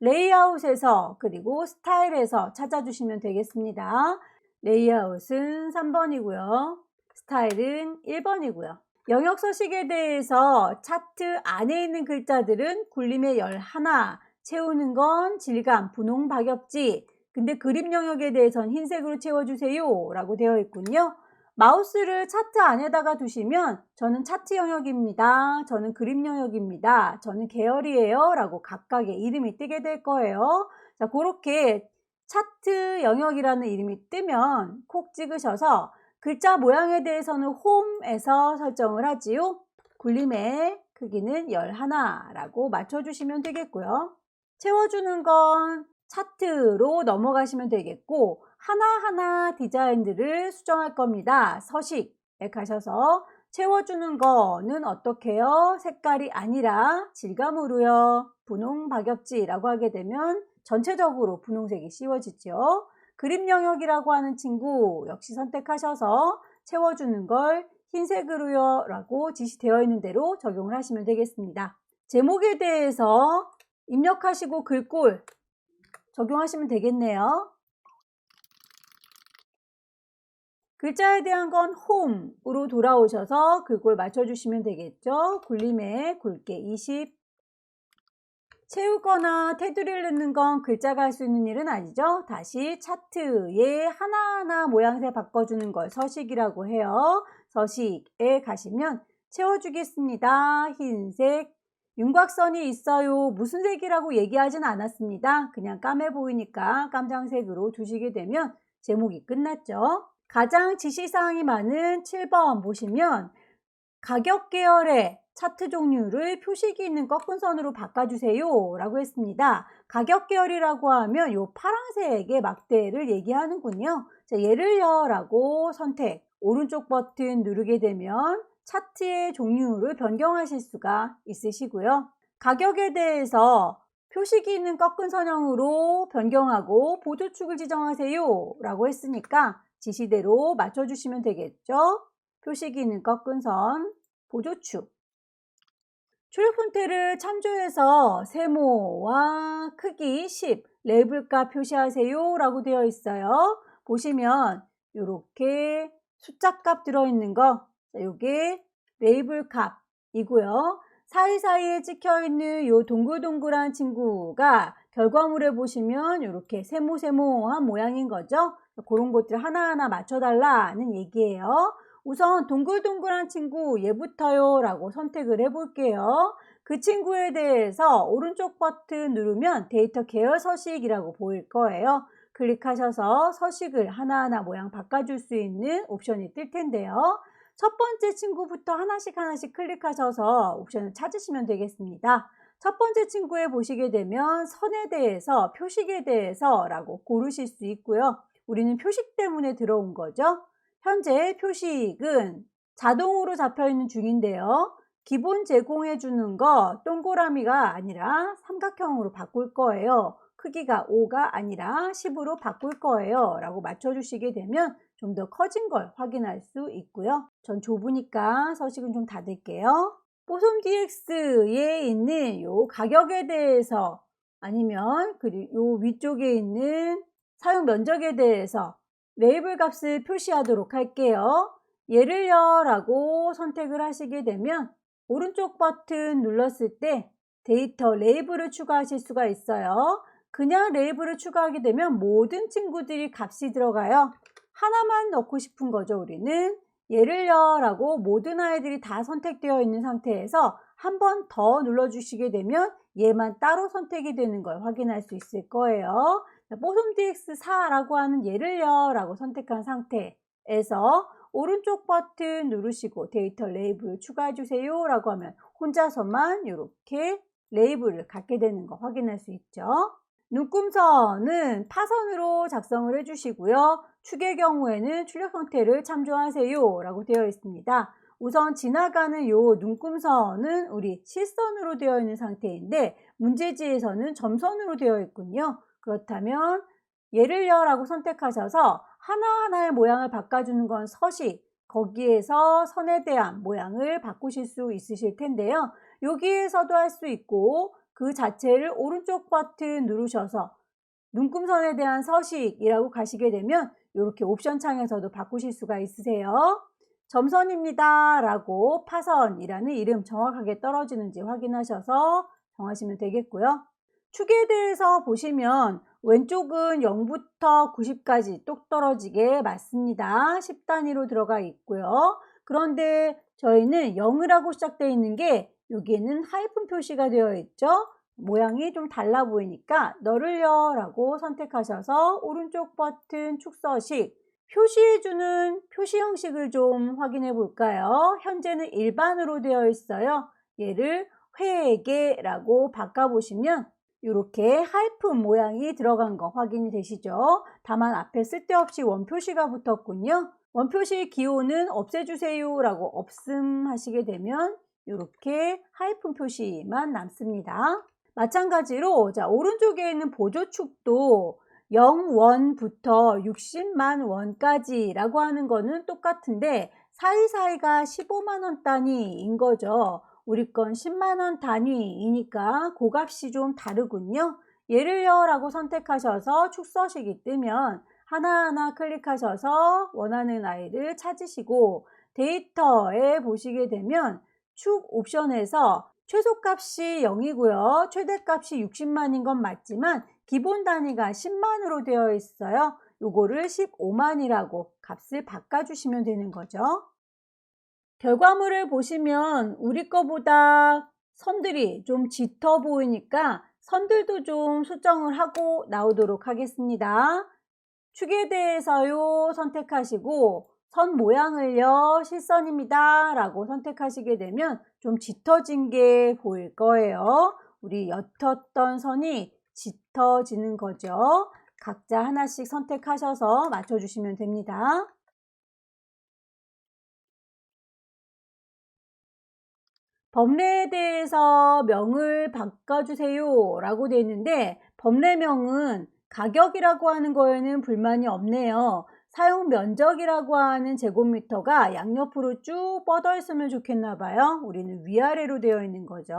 레이아웃에서 그리고 스타일에서 찾아주시면 되겠습니다. 레이아웃은 3번이고요. 스타일은 1번이고요. 영역 서식에 대해서 차트 안에 있는 글자들은 굴림의 열 하나, 채우는 건 질감, 분홍, 박엽지, 근데 그림 영역에 대해서는 흰색으로 채워주세요 라고 되어 있군요. 마우스를 차트 안에다가 두시면 저는 차트 영역입니다, 저는 그림 영역입니다, 저는 계열이에요 라고 각각의 이름이 뜨게 될 거예요. 자, 그렇게 차트 영역이라는 이름이 뜨면 콕 찍으셔서 글자 모양에 대해서는 홈에서 설정을 하지요. 굴림의 크기는 11라고 맞춰주시면 되겠고요. 채워주는 건 차트로 넘어가시면 되겠고 하나하나 디자인들을 수정할 겁니다. 서식에 가셔서 채워주는 거는 어떻게 해요? 색깔이 아니라 질감으로요. 분홍 박엽지라고 하게 되면 전체적으로 분홍색이 씌워지죠. 그림 영역이라고 하는 친구 역시 선택하셔서 채워주는 걸 흰색으로요 라고 지시되어 있는 대로 적용을 하시면 되겠습니다. 제목에 대해서 입력하시고 글꼴 적용하시면 되겠네요. 글자에 대한 건 홈으로 돌아오셔서 글꼴 맞춰주시면 되겠죠. 굴림에 굵게 20. 채우거나 테두리를 넣는 건 글자가 할 수 있는 일은 아니죠. 다시 차트에 하나하나 모양새 바꿔주는 걸 서식이라고 해요. 서식에 가시면 채워주겠습니다. 흰색. 윤곽선이 있어요. 무슨 색이라고 얘기하진 않았습니다. 그냥 까매 보이니까 깜장색으로 두시게 되면 제목이 끝났죠. 가장 지시사항이 많은 7번 보시면 가격 계열의 차트 종류를 표식이 있는 꺾은 선으로 바꿔주세요 라고 했습니다. 가격 계열이라고 하면 이 파란색의 막대를 얘기하는군요. 자, 얘를요 라고 선택, 오른쪽 버튼 누르게 되면 차트의 종류를 변경하실 수가 있으시고요. 가격에 대해서 표식이 있는 꺾은 선형으로 변경하고 보조축을 지정하세요 라고 했으니까 지시대로 맞춰주시면 되겠죠. 표식이 있는 꺾은 선, 보조축. 출력 형태를 참조해서 세모와 크기 10, 레이블값 표시하세요 라고 되어 있어요. 보시면 이렇게 숫자값 들어있는 거, 이게 레이블 값이고요. 사이사이에 찍혀있는 요 동글동글한 친구가 결과물에 보시면 이렇게 세모세모한 모양인 거죠. 그런 것들 하나하나 맞춰달라는 얘기예요. 우선 동글동글한 친구 얘부터요 라고 선택을 해볼게요. 그 친구에 대해서 오른쪽 버튼 누르면 데이터 계열 서식이라고 보일 거예요. 클릭하셔서 서식을 하나하나 모양 바꿔줄 수 있는 옵션이 뜰 텐데요. 첫 번째 친구부터 하나씩 클릭하셔서 옵션을 찾으시면 되겠습니다. 첫 번째 친구에 보시게 되면 선에 대해서, 표식에 대해서 라고 고르실 수 있고요. 우리는 표식 때문에 들어온 거죠. 현재 표식은 자동으로 잡혀 있는 중인데요. 기본 제공해 주는 거 동그라미가 아니라 삼각형으로 바꿀 거예요. 크기가 5가 아니라 10으로 바꿀 거예요 라고 맞춰주시게 되면 좀 더 커진 걸 확인할 수 있고요. 전 좁으니까 서식은 좀 닫을게요. 뽀솜 DX에 있는 요 가격에 대해서 아니면 그리고 요 위쪽에 있는 사용 면적에 대해서 레이블 값을 표시하도록 할게요. 얘를요 라고 선택을 하시게 되면 오른쪽 버튼 눌렀을 때 데이터 레이블을 추가하실 수가 있어요. 그냥 레이블을 추가하게 되면 모든 친구들이 값이 들어가요. 하나만 넣고 싶은 거죠. 우리는 얘를요 라고 모든 아이들이 다 선택되어 있는 상태에서 한 번 더 눌러주시게 되면 얘만 따로 선택이 되는 걸 확인할 수 있을 거예요. 뽀솜 DX4라고 하는 얘를요 라고 선택한 상태에서 오른쪽 버튼 누르시고 데이터 레이블 추가해 주세요 라고 하면 혼자서만 이렇게 레이블을 갖게 되는 거 확인할 수 있죠. 눈금선은 파선으로 작성을 해주시고요. 축의 경우에는 출력 형태를 참조하세요 라고 되어 있습니다. 우선 지나가는 요 눈금선은 우리 실선으로 되어 있는 상태인데 문제지에서는 점선으로 되어 있군요. 그렇다면 얘를요 라고 선택하셔서 하나하나의 모양을 바꿔주는 건 서식, 거기에서 선에 대한 모양을 바꾸실 수 있으실 텐데요. 여기에서도 할 수 있고 그 자체를 오른쪽 버튼 누르셔서 눈금선에 대한 서식이라고 가시게 되면 이렇게 옵션 창에서도 바꾸실 수가 있으세요. 점선입니다 라고 파선이라는 이름 정확하게 떨어지는지 확인하셔서 정하시면 되겠고요. 축에 대해서 보시면 왼쪽은 0부터 90까지 똑 떨어지게 맞습니다. 10단위로 들어가 있고요. 그런데 저희는 0이라고 시작되어 있는 게 여기에는 하이픈 표시가 되어 있죠. 모양이 좀 달라 보이니까 너를요 라고 선택하셔서 오른쪽 버튼 축서식 표시해주는 표시 형식을 좀 확인해 볼까요? 현재는 일반으로 되어 있어요. 얘를 회계라고 바꿔보시면 이렇게 하이픈 모양이 들어간 거 확인이 되시죠? 다만 앞에 쓸데없이 원표시가 붙었군요. 원표시 기호는 없애주세요 라고 없음 하시게 되면 이렇게 하이픈 표시만 남습니다. 마찬가지로 자 오른쪽에 있는 보조축도 0원부터 60만 원까지 라고 하는 거는 똑같은데 사이사이가 15만 원 단위인 거죠. 우리 건 10만 원 단위이니까 그 값이 좀 다르군요. 얘를요 라고 선택하셔서 축서식이 뜨면 하나하나 클릭하셔서 원하는 아이를 찾으시고 데이터에 보시게 되면 축 옵션에서 최소값이 0이고요. 최대값이 60만인 건 맞지만 기본 단위가 10만으로 되어 있어요. 요거를 15만이라고 값을 바꿔주시면 되는 거죠. 결과물을 보시면 우리 거보다 선들이 좀 짙어 보이니까 선들도 좀 수정을 하고 나오도록 하겠습니다. 축에 대해서요 선택하시고 선 모양을요 실선입니다 라고 선택하시게 되면 좀 짙어진 게 보일 거예요. 우리 옅었던 선이 짙어지는 거죠. 각자 하나씩 선택하셔서 맞춰주시면 됩니다. 법례에 대해서 명을 바꿔주세요 라고 되어 있는데 법례명은 가격이라고 하는 거에는 불만이 없네요. 사용 면적이라고 하는 제곱미터가 양옆으로 쭉 뻗어 있으면 좋겠나 봐요. 우리는 위아래로 되어 있는 거죠.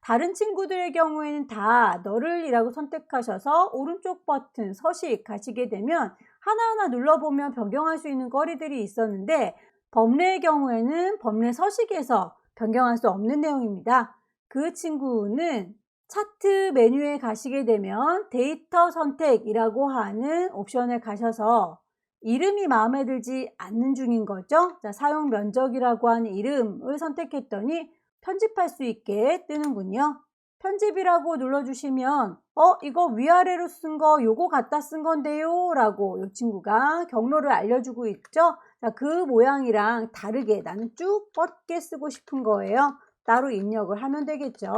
다른 친구들의 경우에는 다 너를 이라고 선택하셔서 오른쪽 버튼 서식 가시게 되면 하나하나 눌러보면 변경할 수 있는 거리들이 있었는데 법례의 경우에는 법례 서식에서 변경할 수 없는 내용입니다. 그 친구는 차트 메뉴에 가시게 되면 데이터 선택이라고 하는 옵션에 가셔서 이름이 마음에 들지 않는 중인 거죠. 자, 사용 면적이라고 하는 이름을 선택했더니 편집할 수 있게 뜨는군요. 편집이라고 눌러주시면 이거 위아래로 쓴 거 요거 갖다 쓴 건데요 라고 이 친구가 경로를 알려주고 있죠. 자, 그 모양이랑 다르게 나는 쭉 뻗게 쓰고 싶은 거예요. 따로 입력을 하면 되겠죠.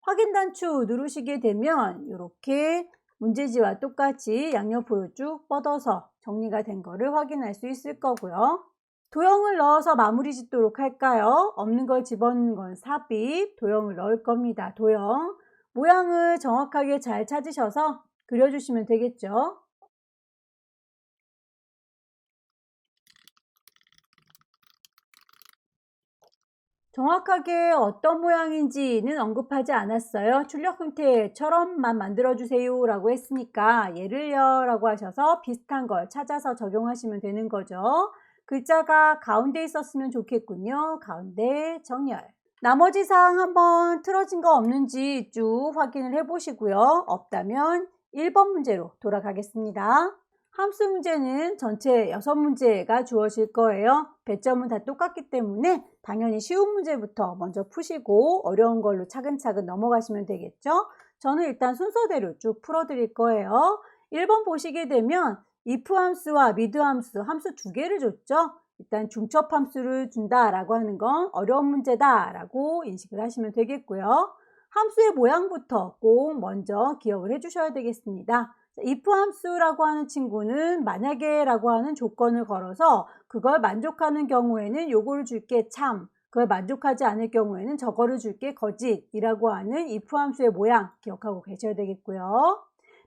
확인 단추 누르시게 되면 이렇게 문제지와 똑같이 양옆으로 쭉 뻗어서 정리가 된 거를 확인할 수 있을 거고요. 도형을 넣어서 마무리 짓도록 할까요? 없는 걸 집어넣는 건 삽입, 도형을 넣을 겁니다. 도형. 모양을 정확하게 잘 찾으셔서 그려주시면 되겠죠. 정확하게 어떤 모양인지는 언급하지 않았어요. 출력 형태처럼만 만들어주세요 라고 했으니까 얘를요 라고 하셔서 비슷한 걸 찾아서 적용하시면 되는 거죠. 글자가 가운데 있었으면 좋겠군요. 가운데 정렬. 나머지 사항 한번 틀어진 거 없는지 쭉 확인을 해 보시고요. 없다면 1번 문제로 돌아가겠습니다. 함수 문제는 전체 6문제가 주어질 거예요. 배점은 다 똑같기 때문에 당연히 쉬운 문제부터 먼저 푸시고 어려운 걸로 차근차근 넘어가시면 되겠죠. 저는 일단 순서대로 쭉 풀어드릴 거예요. 1번 보시게 되면 if 함수와 mid 함수, 함수 두 개를 줬죠. 일단 중첩 함수를 준다라고 하는 건 어려운 문제다라고 인식을 하시면 되겠고요. 함수의 모양부터 꼭 먼저 기억을 해주셔야 되겠습니다. if 함수라고 하는 친구는 만약에 라고 하는 조건을 걸어서 그걸 만족하는 경우에는 요거를 줄게 참, 그걸 만족하지 않을 경우에는 저거를 줄게 거짓 이라고 하는 if 함수의 모양 기억하고 계셔야 되겠고요.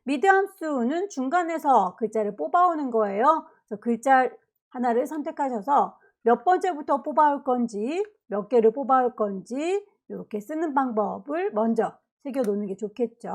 mid 함수는 중간에서 글자를 뽑아오는 거예요. 그래서 글자 하나를 선택하셔서 몇 번째부터 뽑아올 건지 몇 개를 뽑아올 건지 이렇게 쓰는 방법을 먼저 새겨 놓는 게 좋겠죠.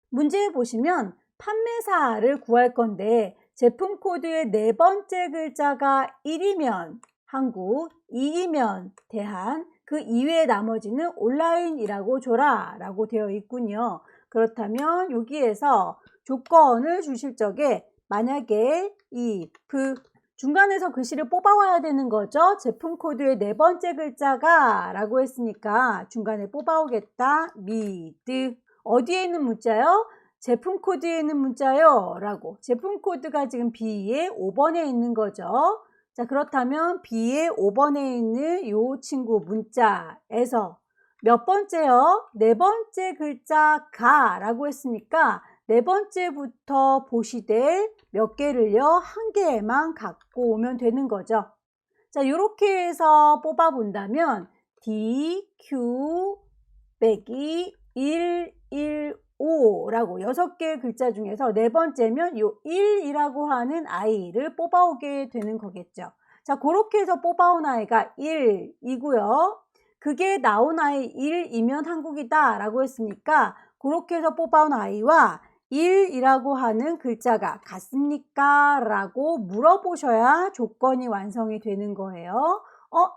문제에 보시면 판매사를 구할 건데 제품 코드의 네 번째 글자가 1이면 한국, 2이면 대한, 그 이외의 나머지는 온라인이라고 줘라 라고 되어 있군요. 그렇다면 여기에서 조건을 주실 적에 만약에 if 중간에서 글씨를 뽑아와야 되는 거죠. 제품 코드의 네 번째 글자가 라고 했으니까 중간에 뽑아오겠다. mid. 어디에 있는 문자요? 제품 코드에 있는 문자요 라고. 제품 코드가 지금 B의 5번에 있는 거죠. 자, 그렇다면 B의 5번에 있는 이 친구 문자에서 몇 번째요? 네 번째 글자가 라고 했으니까 네 번째부터 보시되 몇 개를요? 한 개만 갖고 오면 되는 거죠. 자, 이렇게 해서 뽑아 본다면 DQ 빼기 115라고 6개의 글자 중에서 네 번째면 요 1이라고 하는 아이를 뽑아오게 되는 거겠죠. 자, 그렇게 해서 뽑아온 아이가 1이고요. 그게 나온 아이 1이면 한국이다 라고 했으니까 그렇게 해서 뽑아온 아이와 1이라고 하는 글자가 같습니까? 라고 물어보셔야 조건이 완성이 되는 거예요.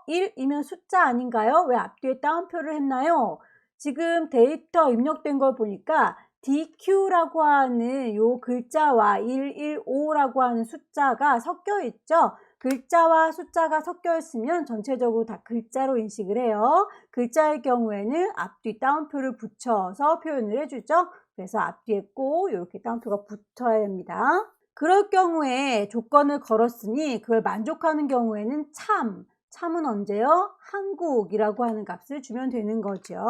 1이면 숫자 아닌가요? 왜 앞뒤에 따옴표를 했나요? 지금 데이터 입력된 걸 보니까 DQ라고 하는 요 글자와 115라고 하는 숫자가 섞여 있죠. 글자와 숫자가 섞여 있으면 전체적으로 다 글자로 인식을 해요. 글자의 경우에는 앞뒤 따옴표를 붙여서 표현을 해주죠. 그래서 앞뒤에 꼭 이렇게 따옴표가 붙어야 됩니다. 그럴 경우에 조건을 걸었으니 그걸 만족하는 경우에는 참은 언제요? 한국이라고 하는 값을 주면 되는 거죠.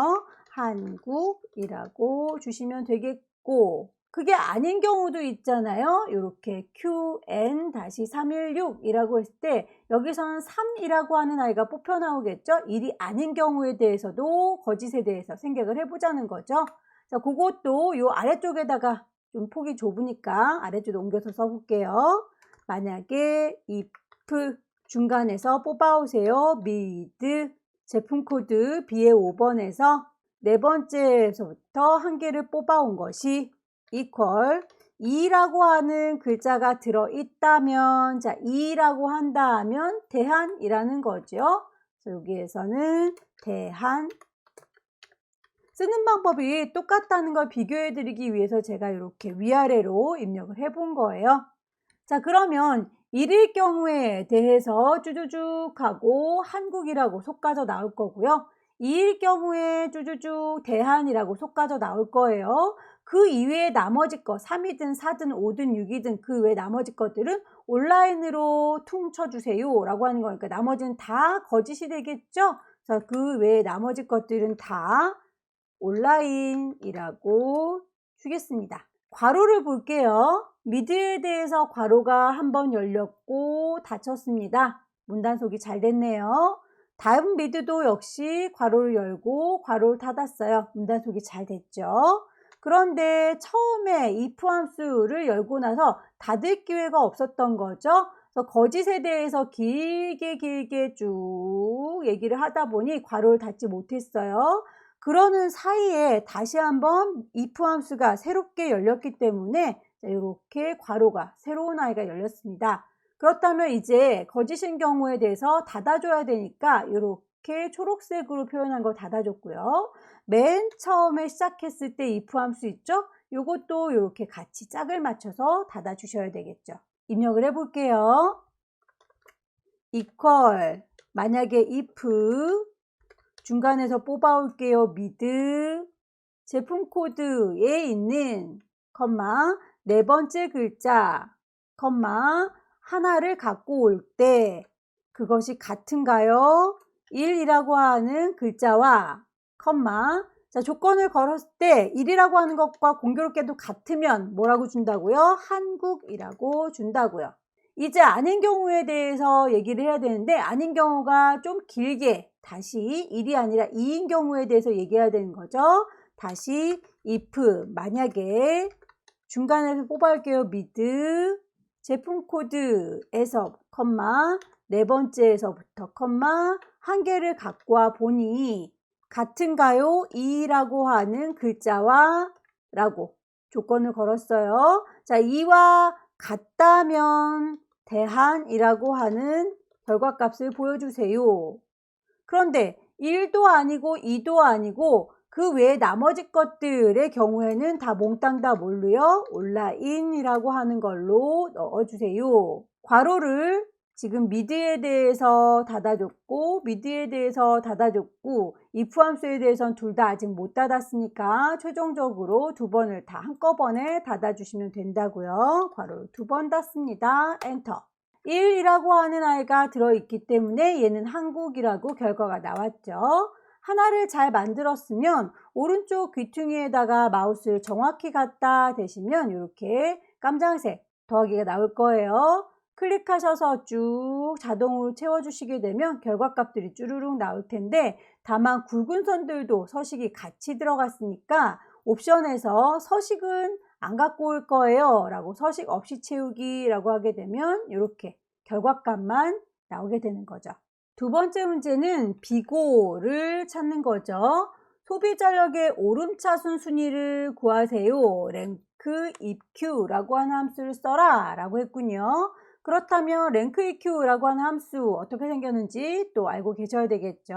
한국이라고 주시면 되겠고, 그게 아닌 경우도 있잖아요. 이렇게 QN-316이라고 했을 때 여기서는 3이라고 하는 아이가 뽑혀 나오겠죠. 1이 아닌 경우에 대해서도 거짓에 대해서 생각을 해보자는 거죠. 자, 그것도 요 아래쪽에다가 좀 폭이 좁으니까 아래쪽으로 옮겨서 써볼게요. 만약에 if 중간에서 뽑아오세요. mid 제품 코드 B의 5번에서 네 번째에서부터 한 개를 뽑아온 것이 equal 2라고 하는 글자가 들어있다면, 자, 2라고 한다 하면 대한이라는 거죠. 여기에서는 대한 쓰는 방법이 똑같다는 걸 비교해 드리기 위해서 제가 이렇게 위아래로 입력을 해 본 거예요. 자, 그러면 1일 경우에 대해서 쭈쭈쭉 하고 한국이라고 속가져 나올 거고요. 2일 경우에 쭈쭈쭉 대한이라고 속가져 나올 거예요. 그 이외에 나머지 거 3이든 4든 5든 6이든 그 외 나머지 것들은 온라인으로 퉁쳐주세요 라고 하는 거니까 나머지는 다 거짓이 되겠죠. 자, 그 외에 나머지 것들은 다 온라인이라고 주겠습니다. 괄호를 볼게요. 미드에 대해서 괄호가 한번 열렸고 닫혔습니다. 문단속이 잘 됐네요. 다음 미드도 역시 괄호를 열고 괄호를 닫았어요. 문단속이 잘 됐죠. 그런데 처음에 if 함수를 열고 나서 닫을 기회가 없었던 거죠. 그래서 거짓에 대해서 길게 쭉 얘기를 하다 보니 괄호를 닫지 못했어요. 그러는 사이에 다시 한번 if 함수가 새롭게 열렸기 때문에 이렇게 괄호가 새로운 아이가 열렸습니다. 그렇다면 이제 거짓인 경우에 대해서 닫아줘야 되니까 이렇게 초록색으로 표현한 거 닫아줬고요. 맨 처음에 시작했을 때 if 함수 있죠? 이것도 이렇게 같이 짝을 맞춰서 닫아주셔야 되겠죠. 입력을 해볼게요. equal 만약에 if 중간에서 뽑아올게요. mid 제품 코드에 있는 컴마 네 번째 글자 컴마 하나를 갖고 올 때 그것이 같은가요? 1이라고 하는 글자와 컴마 자, 조건을 걸었을 때 1이라고 하는 것과 공교롭게도 같으면 뭐라고 준다고요? 한국이라고 준다고요. 이제 아닌 경우에 대해서 얘기를 해야 되는데 아닌 경우가 좀 길게 다시 1이 아니라 2인 경우에 대해서 얘기해야 되는 거죠. 다시 if 만약에 중간에서 뽑아올게요. mid 제품 코드에서 컴마 네 번째에서부터 컴마 한 개를 갖고 와 보니 같은가요? 2라고 하는 글자와 라고 조건을 걸었어요. 자, 2와 같다면 대한이라고 하는 결과값을 보여주세요. 그런데 1도 아니고 2도 아니고 그 외에 나머지 것들의 경우에는 다 몽땅 다 뭘로요? 온라인이라고 하는 걸로 넣어주세요. 괄호를 지금 미드에 대해서 닫아줬고 미드에 대해서 닫아줬고 if 함수에 대해서는 둘 다 아직 못 닫았으니까 최종적으로 두 번을 다 한꺼번에 닫아주시면 된다고요. 괄호를 두 번 닫습니다. 엔터. 1이라고 하는 아이가 들어있기 때문에 얘는 한국이라고 결과가 나왔죠. 하나를 잘 만들었으면 오른쪽 귀퉁이에다가 마우스를 정확히 갖다 대시면 이렇게 깜장색 더하기가 나올 거예요. 클릭하셔서 쭉 자동으로 채워주시게 되면 결과값들이 쭈루룩 나올 텐데 다만 굵은 선들도 서식이 같이 들어갔으니까 옵션에서 서식은 안 갖고 올 거예요 라고 서식 없이 채우기 라고 하게 되면 이렇게 결과값만 나오게 되는 거죠. 두 번째 문제는 비고를 찾는 거죠. 소비자력의 오름차순 순위를 구하세요. 랭크 EQ라고 하는 함수를 써라 라고 했군요. 그렇다면 랭크 EQ라고 하는 함수 어떻게 생겼는지 또 알고 계셔야 되겠죠.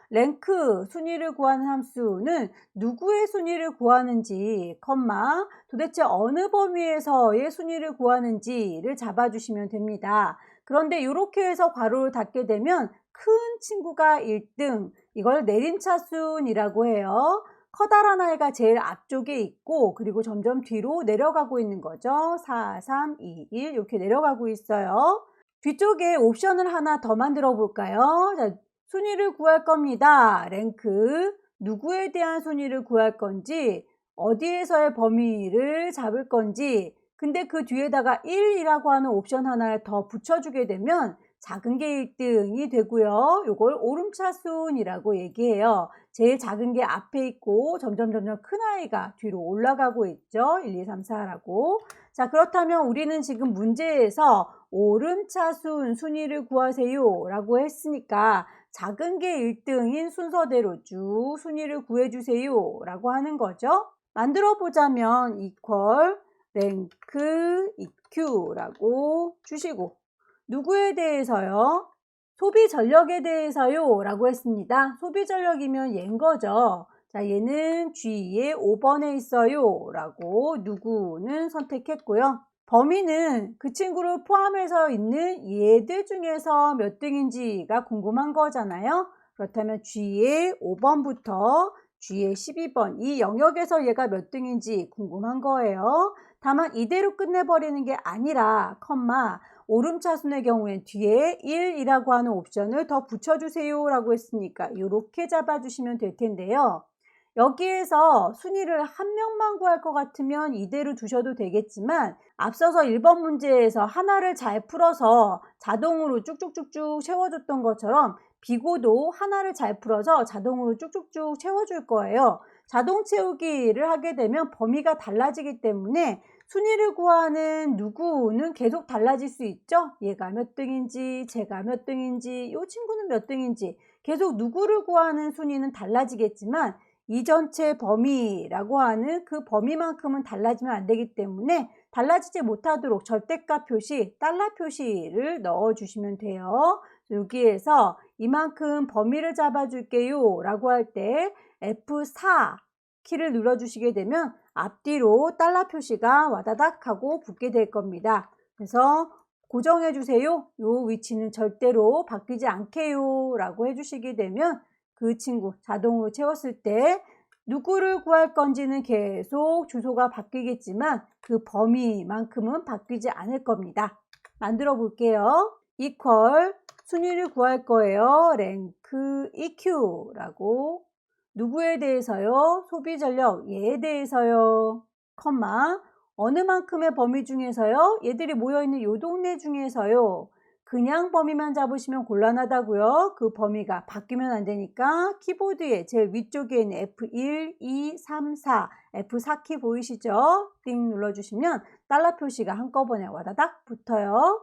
랭크 순위를 구하는 함수는 누구의 순위를 구하는지 컴마 도대체 어느 범위에서의 순위를 구하는지를 잡아주시면 됩니다. 그런데 이렇게 해서 괄호를 닫게 되면 큰 친구가 1등, 이걸 내림차순이라고 해요. 커다란 아이가 제일 앞쪽에 있고 그리고 점점 뒤로 내려가고 있는 거죠. 4, 3, 2, 1 이렇게 내려가고 있어요. 뒤쪽에 옵션을 하나 더 만들어 볼까요? 자, 순위를 구할 겁니다. 랭크, 누구에 대한 순위를 구할 건지, 어디에서의 범위를 잡을 건지. 근데 그 뒤에다가 1이라고 하는 옵션 하나를 더 붙여주게 되면 작은 게 1등이 되고요. 이걸 오름차순이라고 얘기해요. 제일 작은 게 앞에 있고 점점 큰 아이가 뒤로 올라가고 있죠. 1, 2, 3, 4라고. 자, 그렇다면 우리는 지금 문제에서 오름차순 순위를 구하세요 라고 했으니까 작은 게 1등인 순서대로 쭉 순위를 구해주세요 라고 하는 거죠. 만들어 보자면 equal 랭크 EQ라고 주시고, 누구에 대해서요? 소비 전력에 대해서요 라고 했습니다. 소비 전력이면 얘인 거죠. 자, 얘는 G에 5번에 있어요 라고 누구는 선택했고요. 범위는 그 친구를 포함해서 있는 얘들 중에서 몇 등인지가 궁금한 거잖아요. 그렇다면 G의 5번부터 G의 12번 이 영역에서 얘가 몇 등인지 궁금한 거예요. 다만 이대로 끝내버리는 게 아니라 컴마 오름차순의 경우엔 뒤에 1이라고 하는 옵션을 더 붙여주세요 라고 했으니까 이렇게 잡아주시면 될 텐데요. 여기에서 순위를 한 명만 구할 것 같으면 이대로 두셔도 되겠지만 앞서서 1번 문제에서 하나를 잘 풀어서 자동으로 쭉쭉쭉쭉 채워줬던 것처럼 비고도 하나를 잘 풀어서 자동으로 쭉쭉쭉 채워줄 거예요. 자동 채우기를 하게 되면 범위가 달라지기 때문에 순위를 구하는 누구는 계속 달라질 수 있죠. 얘가 몇 등인지, 제가 몇 등인지, 이 친구는 몇 등인지 계속 누구를 구하는 순위는 달라지겠지만 이 전체 범위라고 하는 그 범위만큼은 달라지면 안 되기 때문에 달라지지 못하도록 절대값 표시, 달러 표시를 넣어주시면 돼요. 여기에서 이만큼 범위를 잡아줄게요 라고 할 때 F4 키를 눌러주시게 되면 앞뒤로 달러 표시가 와다닥 하고 붙게 될 겁니다. 그래서 고정해 주세요. 이 위치는 절대로 바뀌지 않게요 라고 해주시게 되면 그 친구 자동으로 채웠을 때 누구를 구할 건지는 계속 주소가 바뀌겠지만 그 범위만큼은 바뀌지 않을 겁니다. 만들어 볼게요. equal 순위를 구할 거예요. 랭크 EQ라고 누구에 대해서요? 소비 전력 얘에 대해서요. 컴마 어느 만큼의 범위 중에서요? 얘들이 모여있는 요 동네 중에서요. 그냥 범위만 잡으시면 곤란하다고요. 그 범위가 바뀌면 안 되니까 키보드의 제일 위쪽에 있는 F1, 2, 3, 4, F4키 보이시죠? 띵 눌러주시면 달러 표시가 한꺼번에 와다닥 붙어요.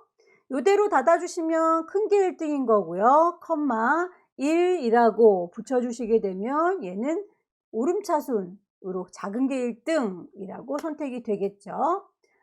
요대로 닫아주시면 큰 게 1등인 거고요. 컴마 1이라고 붙여주시게 되면 얘는 오름차순으로 작은 게 1등이라고 선택이 되겠죠.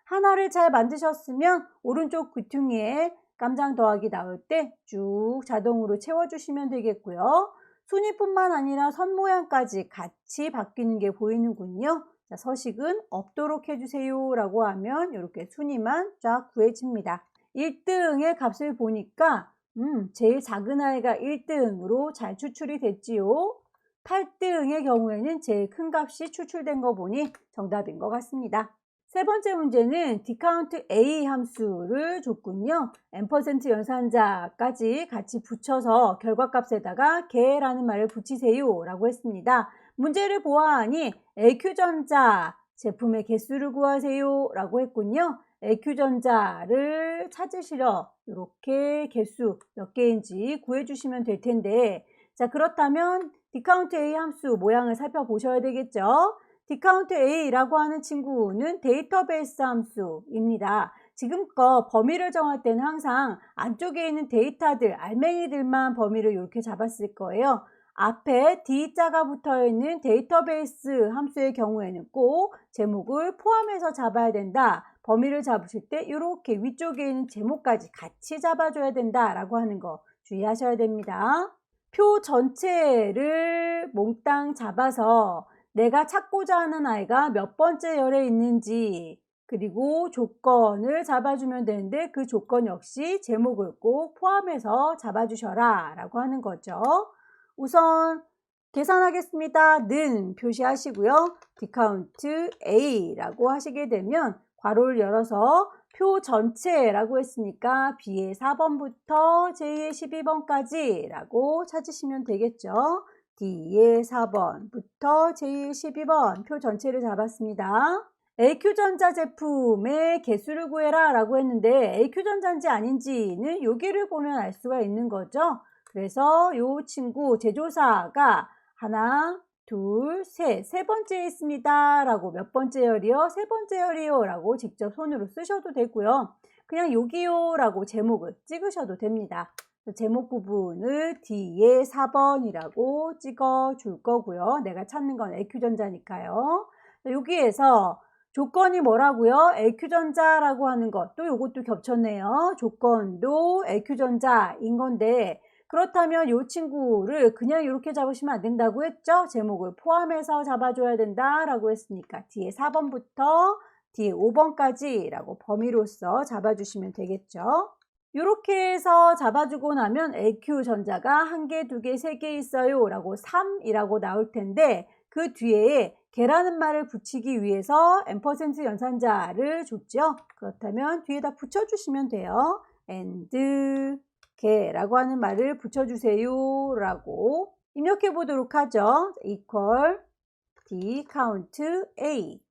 하나를 잘 만드셨으면 오른쪽 귀퉁이에 깜장 더하기 나올 때 쭉 자동으로 채워주시면 되겠고요. 순위뿐만 아니라 선 모양까지 같이 바뀌는 게 보이는군요. 자, 서식은 없도록 해주세요 라고 하면 이렇게 순위만 쫙 구해집니다. 1등의 값을 보니까 제일 작은 아이가 1등으로 잘 추출이 됐지요. 8등의 경우에는 제일 큰 값이 추출된 거 보니 정답인 것 같습니다. 세 번째 문제는 디카운트 A 함수를 줬군요. %, 연산자까지 같이 붙여서 결과값에다가 개라는 말을 붙이세요 라고 했습니다. 문제를 보아하니 LQ전자 제품의 개수를 구하세요 라고 했군요. LQ전자를 찾으시려 이렇게 개수 몇 개인지 구해주시면 될 텐데, 자, 그렇다면 디카운트 A 함수 모양을 살펴보셔야 되겠죠. 디카운트 A라고 하는 친구는 데이터베이스 함수입니다. 지금껏 범위를 정할 때는 항상 안쪽에 있는 데이터들, 알맹이들만 범위를 이렇게 잡았을 거예요. 앞에 D자가 붙어 있는 데이터베이스 함수의 경우에는 꼭 제목을 포함해서 잡아야 된다. 범위를 잡으실 때 이렇게 위쪽에 있는 제목까지 같이 잡아줘야 된다라고 하는 거 주의하셔야 됩니다. 표 전체를 몽땅 잡아서 내가 찾고자 하는 아이가 몇 번째 열에 있는지 그리고 조건을 잡아주면 되는데 그 조건 역시 제목을 꼭 포함해서 잡아주셔라 라고 하는 거죠. 우선 계산하겠습니다 는 표시하시고요. 디카운트 A라고 하시게 되면 괄호를 열어서 표 전체라고 했으니까 B의 4번부터 J의 12번까지 라고 찾으시면 되겠죠. D의 4번부터 J의 12번 표 전체를 잡았습니다. AQ전자 제품의 개수를 구해라 라고 했는데 AQ전자인지 아닌지는 여기를 보면 알 수가 있는 거죠. 그래서 이 친구 제조사가 하나, 둘, 세 번째에 있습니다 라고 몇 번째 열이요? 세 번째 열이요 라고 직접 손으로 쓰셔도 되고요. 그냥 여기요 라고 제목을 찍으셔도 됩니다. 제목 부분을 D에 4번이라고 찍어 줄 거고요. 내가 찾는 건 AQ전자니까요. 여기에서 조건이 뭐라고요? AQ전자라고 하는 것. 또 이것도 겹쳤네요. 조건도 AQ전자인 건데 그렇다면 이 친구를 그냥 이렇게 잡으시면 안 된다고 했죠? 제목을 포함해서 잡아줘야 된다라고 했으니까 D의 4번부터 D의 5번까지 라고 범위로서 잡아주시면 되겠죠? 이렇게 해서 잡아주고 나면 AQ전자가 1개, 2개, 3개 있어요 라고 3이라고 나올 텐데 그 뒤에 개라는 말을 붙이기 위해서 앰퍼센트 연산자를 줬죠. 그렇다면 뒤에다 붙여주시면 돼요. and 개라고 하는 말을 붙여주세요 라고 입력해 보도록 하죠. equal D count A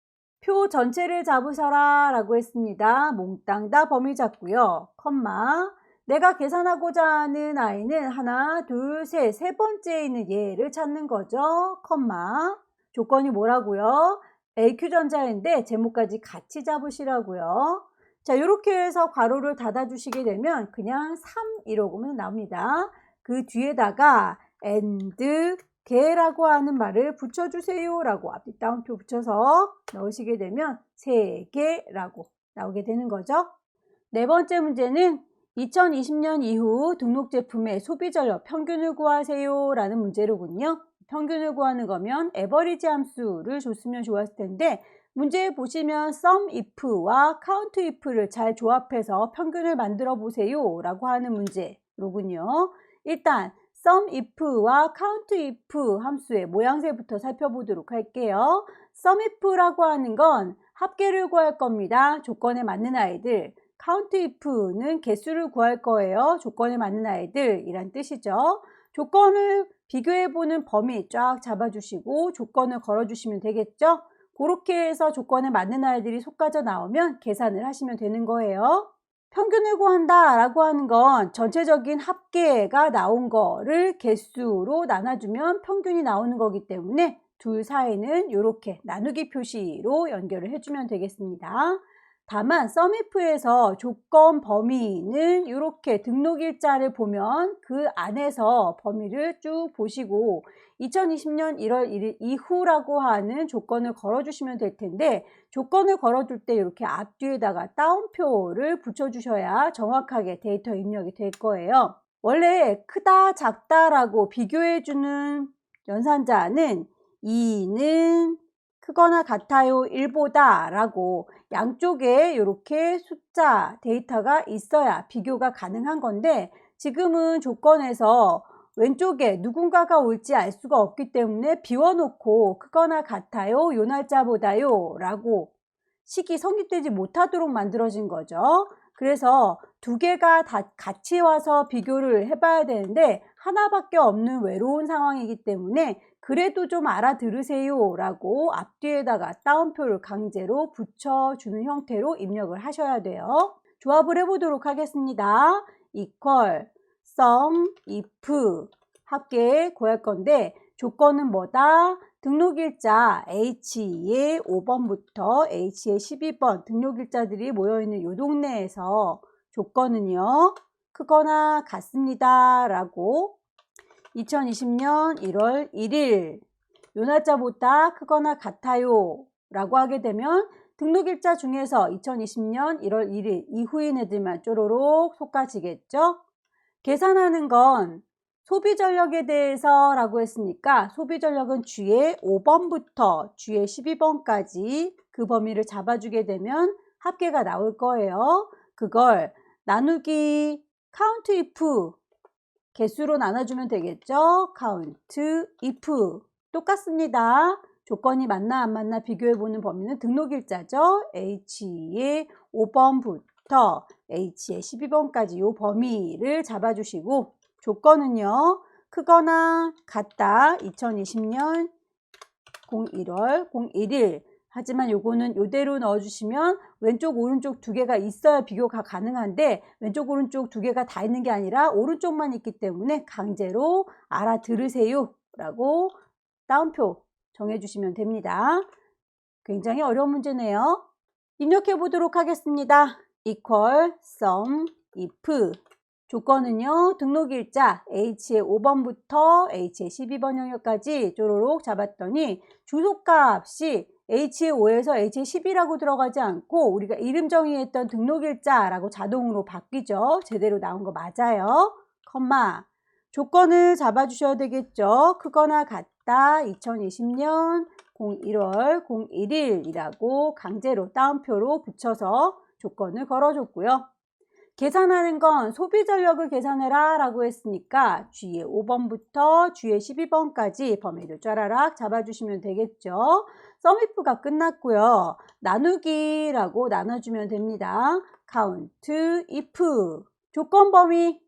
표 전체를 잡으셔라 라고 했습니다. 몽땅 다 범위 잡고요. 컴마 내가 계산하고자 하는 아이는 하나, 둘, 세 번째에 있는 얘를 찾는 거죠. 컴마 조건이 뭐라고요? AQ전자인데 제목까지 같이 잡으시라고요. 자, 이렇게 해서 괄호를 닫아주시게 되면 그냥 3 이러고면 나옵니다. 그 뒤에다가 and 개라고 하는 말을 붙여주세요 라고 앞뒤 따옴표 붙여서 넣으시게 되면 3개라고 나오게 되는 거죠. 네 번째 문제는 2020년 이후 등록 제품의 소비 전력 평균을 구하세요 라는 문제로군요. 평균을 구하는 거면 에버리지 함수를 줬으면 좋았을 텐데 문제에 보시면 sum if와 count if를 잘 조합해서 평균을 만들어 보세요 라고 하는 문제로군요. 일단 sum if와 count if 함수의 모양새부터 살펴보도록 할게요. sum if라고 하는 건 합계를 구할 겁니다. 조건에 맞는 아이들. count if는 개수를 구할 거예요. 조건에 맞는 아이들이란 뜻이죠. 조건을 비교해보는 범위 쫙 잡아주시고 조건을 걸어주시면 되겠죠. 그렇게 해서 조건에 맞는 아이들이 쏟아져 나오면 계산을 하시면 되는 거예요. 평균을 구한다 라고 하는 건 전체적인 합계가 나온 거를 개수로 나눠주면 평균이 나오는 거기 때문에 둘 사이는 이렇게 나누기 표시로 연결을 해주면 되겠습니다. 다만 sumif에서 조건 범위는 이렇게 등록일자를 보면 그 안에서 범위를 쭉 보시고 2020년 1월 1일 이후라고 하는 조건을 걸어주시면 될 텐데 조건을 걸어줄 때 이렇게 앞뒤에다가 따옴표를 붙여주셔야 정확하게 데이터 입력이 될 거예요. 원래 크다 작다라고 비교해주는 연산자는 2는 크거나 같아요 1보다 라고 양쪽에 이렇게 숫자 데이터가 있어야 비교가 가능한 건데 지금은 조건에서 왼쪽에 누군가가 올지 알 수가 없기 때문에 비워놓고 크거나 같아요 요 날짜보다요 라고 식이 성립되지 못하도록 만들어진 거죠. 그래서 두 개가 다 같이 와서 비교를 해봐야 되는데 하나밖에 없는 외로운 상황이기 때문에 그래도 좀 알아들으세요 라고 앞뒤에다가 따옴표를 강제로 붙여주는 형태로 입력을 하셔야 돼요. 조합을 해보도록 하겠습니다. equal sum if 합계 구할 건데 조건은 뭐다? 등록일자 H의 5번부터 H의 12번 등록일자들이 모여있는 이 동네에서 조건은요 크거나 같습니다 라고 2020년 1월 1일 요 날짜보다 크거나 같아요 라고 하게 되면 등록일자 중에서 2020년 1월 1일 이후인 애들만 쪼로록 솎아지겠죠. 계산하는 건 소비전력에 대해서 라고 했으니까 소비전력은 G의 5번부터 G의 12번까지 그 범위를 잡아주게 되면 합계가 나올 거예요. 그걸 나누기 count if 개수로 나눠주면 되겠죠. count if 똑같습니다. 조건이 맞나 안 맞나 비교해보는 범위는 등록일자죠. H의 5번부터 H의 12번까지 이 범위를 잡아주시고 조건은요. 크거나 같다. 2020년 01월 01일 하지만 요거는 요대로 넣어주시면 왼쪽 오른쪽 두 개가 있어야 비교가 가능한데 왼쪽 오른쪽 두 개가 다 있는 게 아니라 오른쪽만 있기 때문에 강제로 알아들으세요 라고 따옴표 정해주시면 됩니다. 굉장히 어려운 문제네요. 입력해 보도록 하겠습니다. equal sum if 조건은요. 등록일자 H의 5번부터 H의 12번 영역까지 쪼로록 잡았더니 주소값이 H의 5에서 H의 10이라고 들어가지 않고 우리가 이름 정의했던 등록일자라고 자동으로 바뀌죠. 제대로 나온 거 맞아요. 컴마 조건을 잡아주셔야 되겠죠. 크거나 같다 2020년 01월 01일이라고 강제로 따옴표로 붙여서 조건을 걸어줬고요. 계산하는 건 소비 전력을 계산해라 라고 했으니까 G의 5번부터 G의 12번까지 범위를 쫘라락 잡아주시면 되겠죠. 썸이프가 끝났고요. 나누기라고 나눠주면 됩니다. count if 조건 범위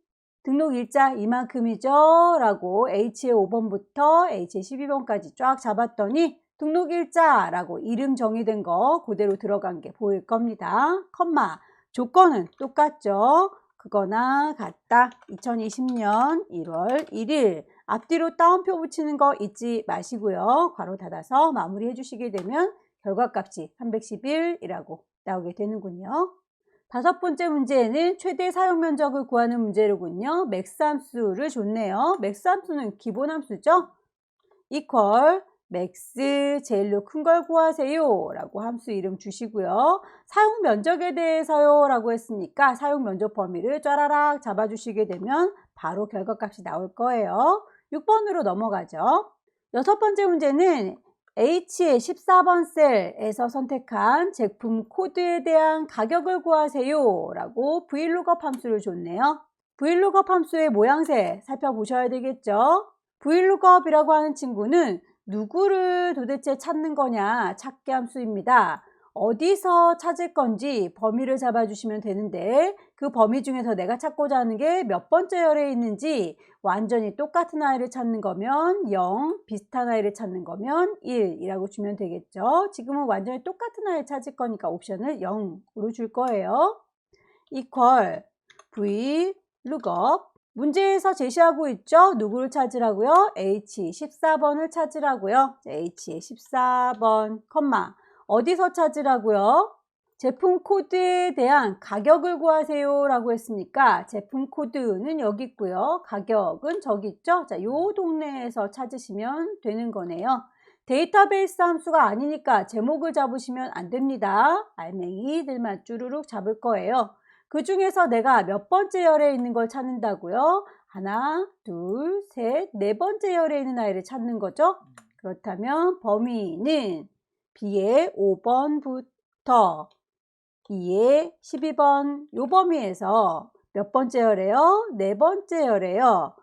등록일자 이만큼이죠 라고 H의 5번부터 H의 12번까지 쫙 잡았더니 등록일자 라고 이름 정의된 거 그대로 들어간 게 보일 겁니다. 컴마 조건은 똑같죠. 그거나 같다. 2020년 1월 1일 앞뒤로 따옴표 붙이는 거 잊지 마시고요. 괄호 닫아서 마무리해 주시게 되면 결과값이 311이라고 나오게 되는군요. 다섯 번째 문제에는 최대 사용 면적을 구하는 문제로군요. 맥스 함수를 줬네요. 맥스 함수는 기본 함수죠. equal 맥스 제일로 큰 걸 구하세요 라고 함수 이름 주시고요. 사용 면적에 대해서요 라고 했으니까 사용 면적 범위를 쫘라락 잡아주시게 되면 바로 결과값이 나올 거예요. 6번으로 넘어가죠. 여섯 번째 문제는 H의 14번 셀에서 선택한 제품 코드에 대한 가격을 구하세요 라고 VLOOKUP 함수를 줬네요. VLOOKUP 함수의 모양새 살펴보셔야 되겠죠. VLOOKUP이라고 하는 친구는 누구를 도대체 찾는 거냐 찾기 함수입니다. 어디서 찾을 건지 범위를 잡아주시면 되는데 그 범위 중에서 내가 찾고자 하는 게 몇 번째 열에 있는지 완전히 똑같은 아이를 찾는 거면 0, 비슷한 아이를 찾는 거면 1이라고 주면 되겠죠. 지금은 완전히 똑같은 아이를 찾을 거니까 옵션을 0으로 줄 거예요. equal VLOOKUP 문제에서 제시하고 있죠. 누구를 찾으라고요? H14번을 찾으라고요. H의 14번, 컴마. 어디서 찾으라고요? 제품 코드에 대한 가격을 구하세요 라고 했으니까 제품 코드는 여기 있고요. 가격은 저기 있죠. 자, 요 동네에서 찾으시면 되는 거네요. 데이터베이스 함수가 아니니까 제목을 잡으시면 안 됩니다. 알맹이들만 쭈루룩 잡을 거예요. 그 중에서 내가 몇 번째 열에 있는 걸 찾는다고요? 하나, 둘, 셋, 네 번째 열에 있는 아이를 찾는 거죠. 그렇다면 범위는 B의 5번부터 E의 12번 요 범위에서 몇 번째 열에요? 네 번째 열에요.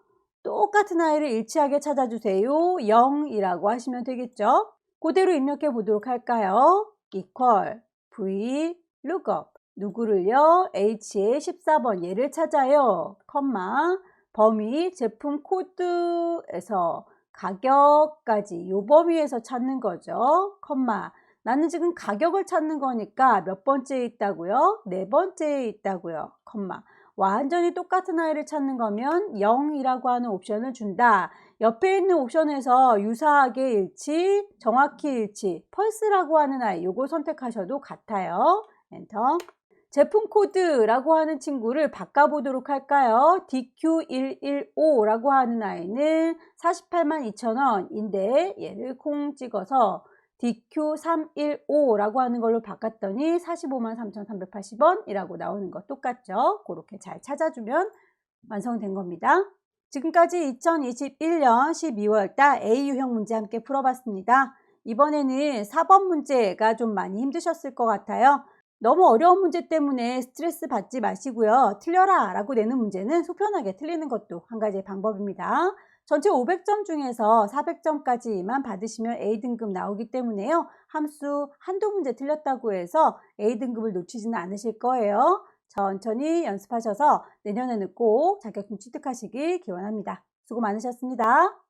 똑같은 아이를 일치하게 찾아주세요. 0이라고 하시면 되겠죠. 그대로 입력해 보도록 할까요? equal VLOOKUP 누구를요? H의 14번 얘를 찾아요. 컴마 범위 제품 코드에서 가격까지 요 범위에서 찾는 거죠. 컴마 나는 지금 가격을 찾는 거니까 몇 번째에 있다고요? 네 번째에 있다고요. 컴마 완전히 똑같은 아이를 찾는 거면 0이라고 하는 옵션을 준다. 옆에 있는 옵션에서 유사하게 일치, 정확히 일치, 펄스라고 하는 아이 요거 선택하셔도 같아요. 엔터. 제품 코드라고 하는 친구를 바꿔보도록 할까요? DQ115라고 하는 아이는 482,000원인데 얘를 콩 찍어서 DQ315라고 하는 걸로 바꿨더니 453,380원이라고 나오는 거 똑같죠? 그렇게 잘 찾아주면 완성된 겁니다. 지금까지 2021년 12월달 A 유형 문제 함께 풀어봤습니다. 이번에는 4번 문제가 좀 많이 힘드셨을 것 같아요. 너무 어려운 문제 때문에 스트레스 받지 마시고요. 틀려라 라고 내는 문제는 속편하게 틀리는 것도 한 가지의 방법입니다. 전체 500점 중에서 400점까지만 받으시면 A등급 나오기 때문에요. 함수 한두 문제 틀렸다고 해서 A등급을 놓치지는 않으실 거예요. 천천히 연습하셔서 내년에는 꼭 자격증 취득하시길 기원합니다. 수고 많으셨습니다.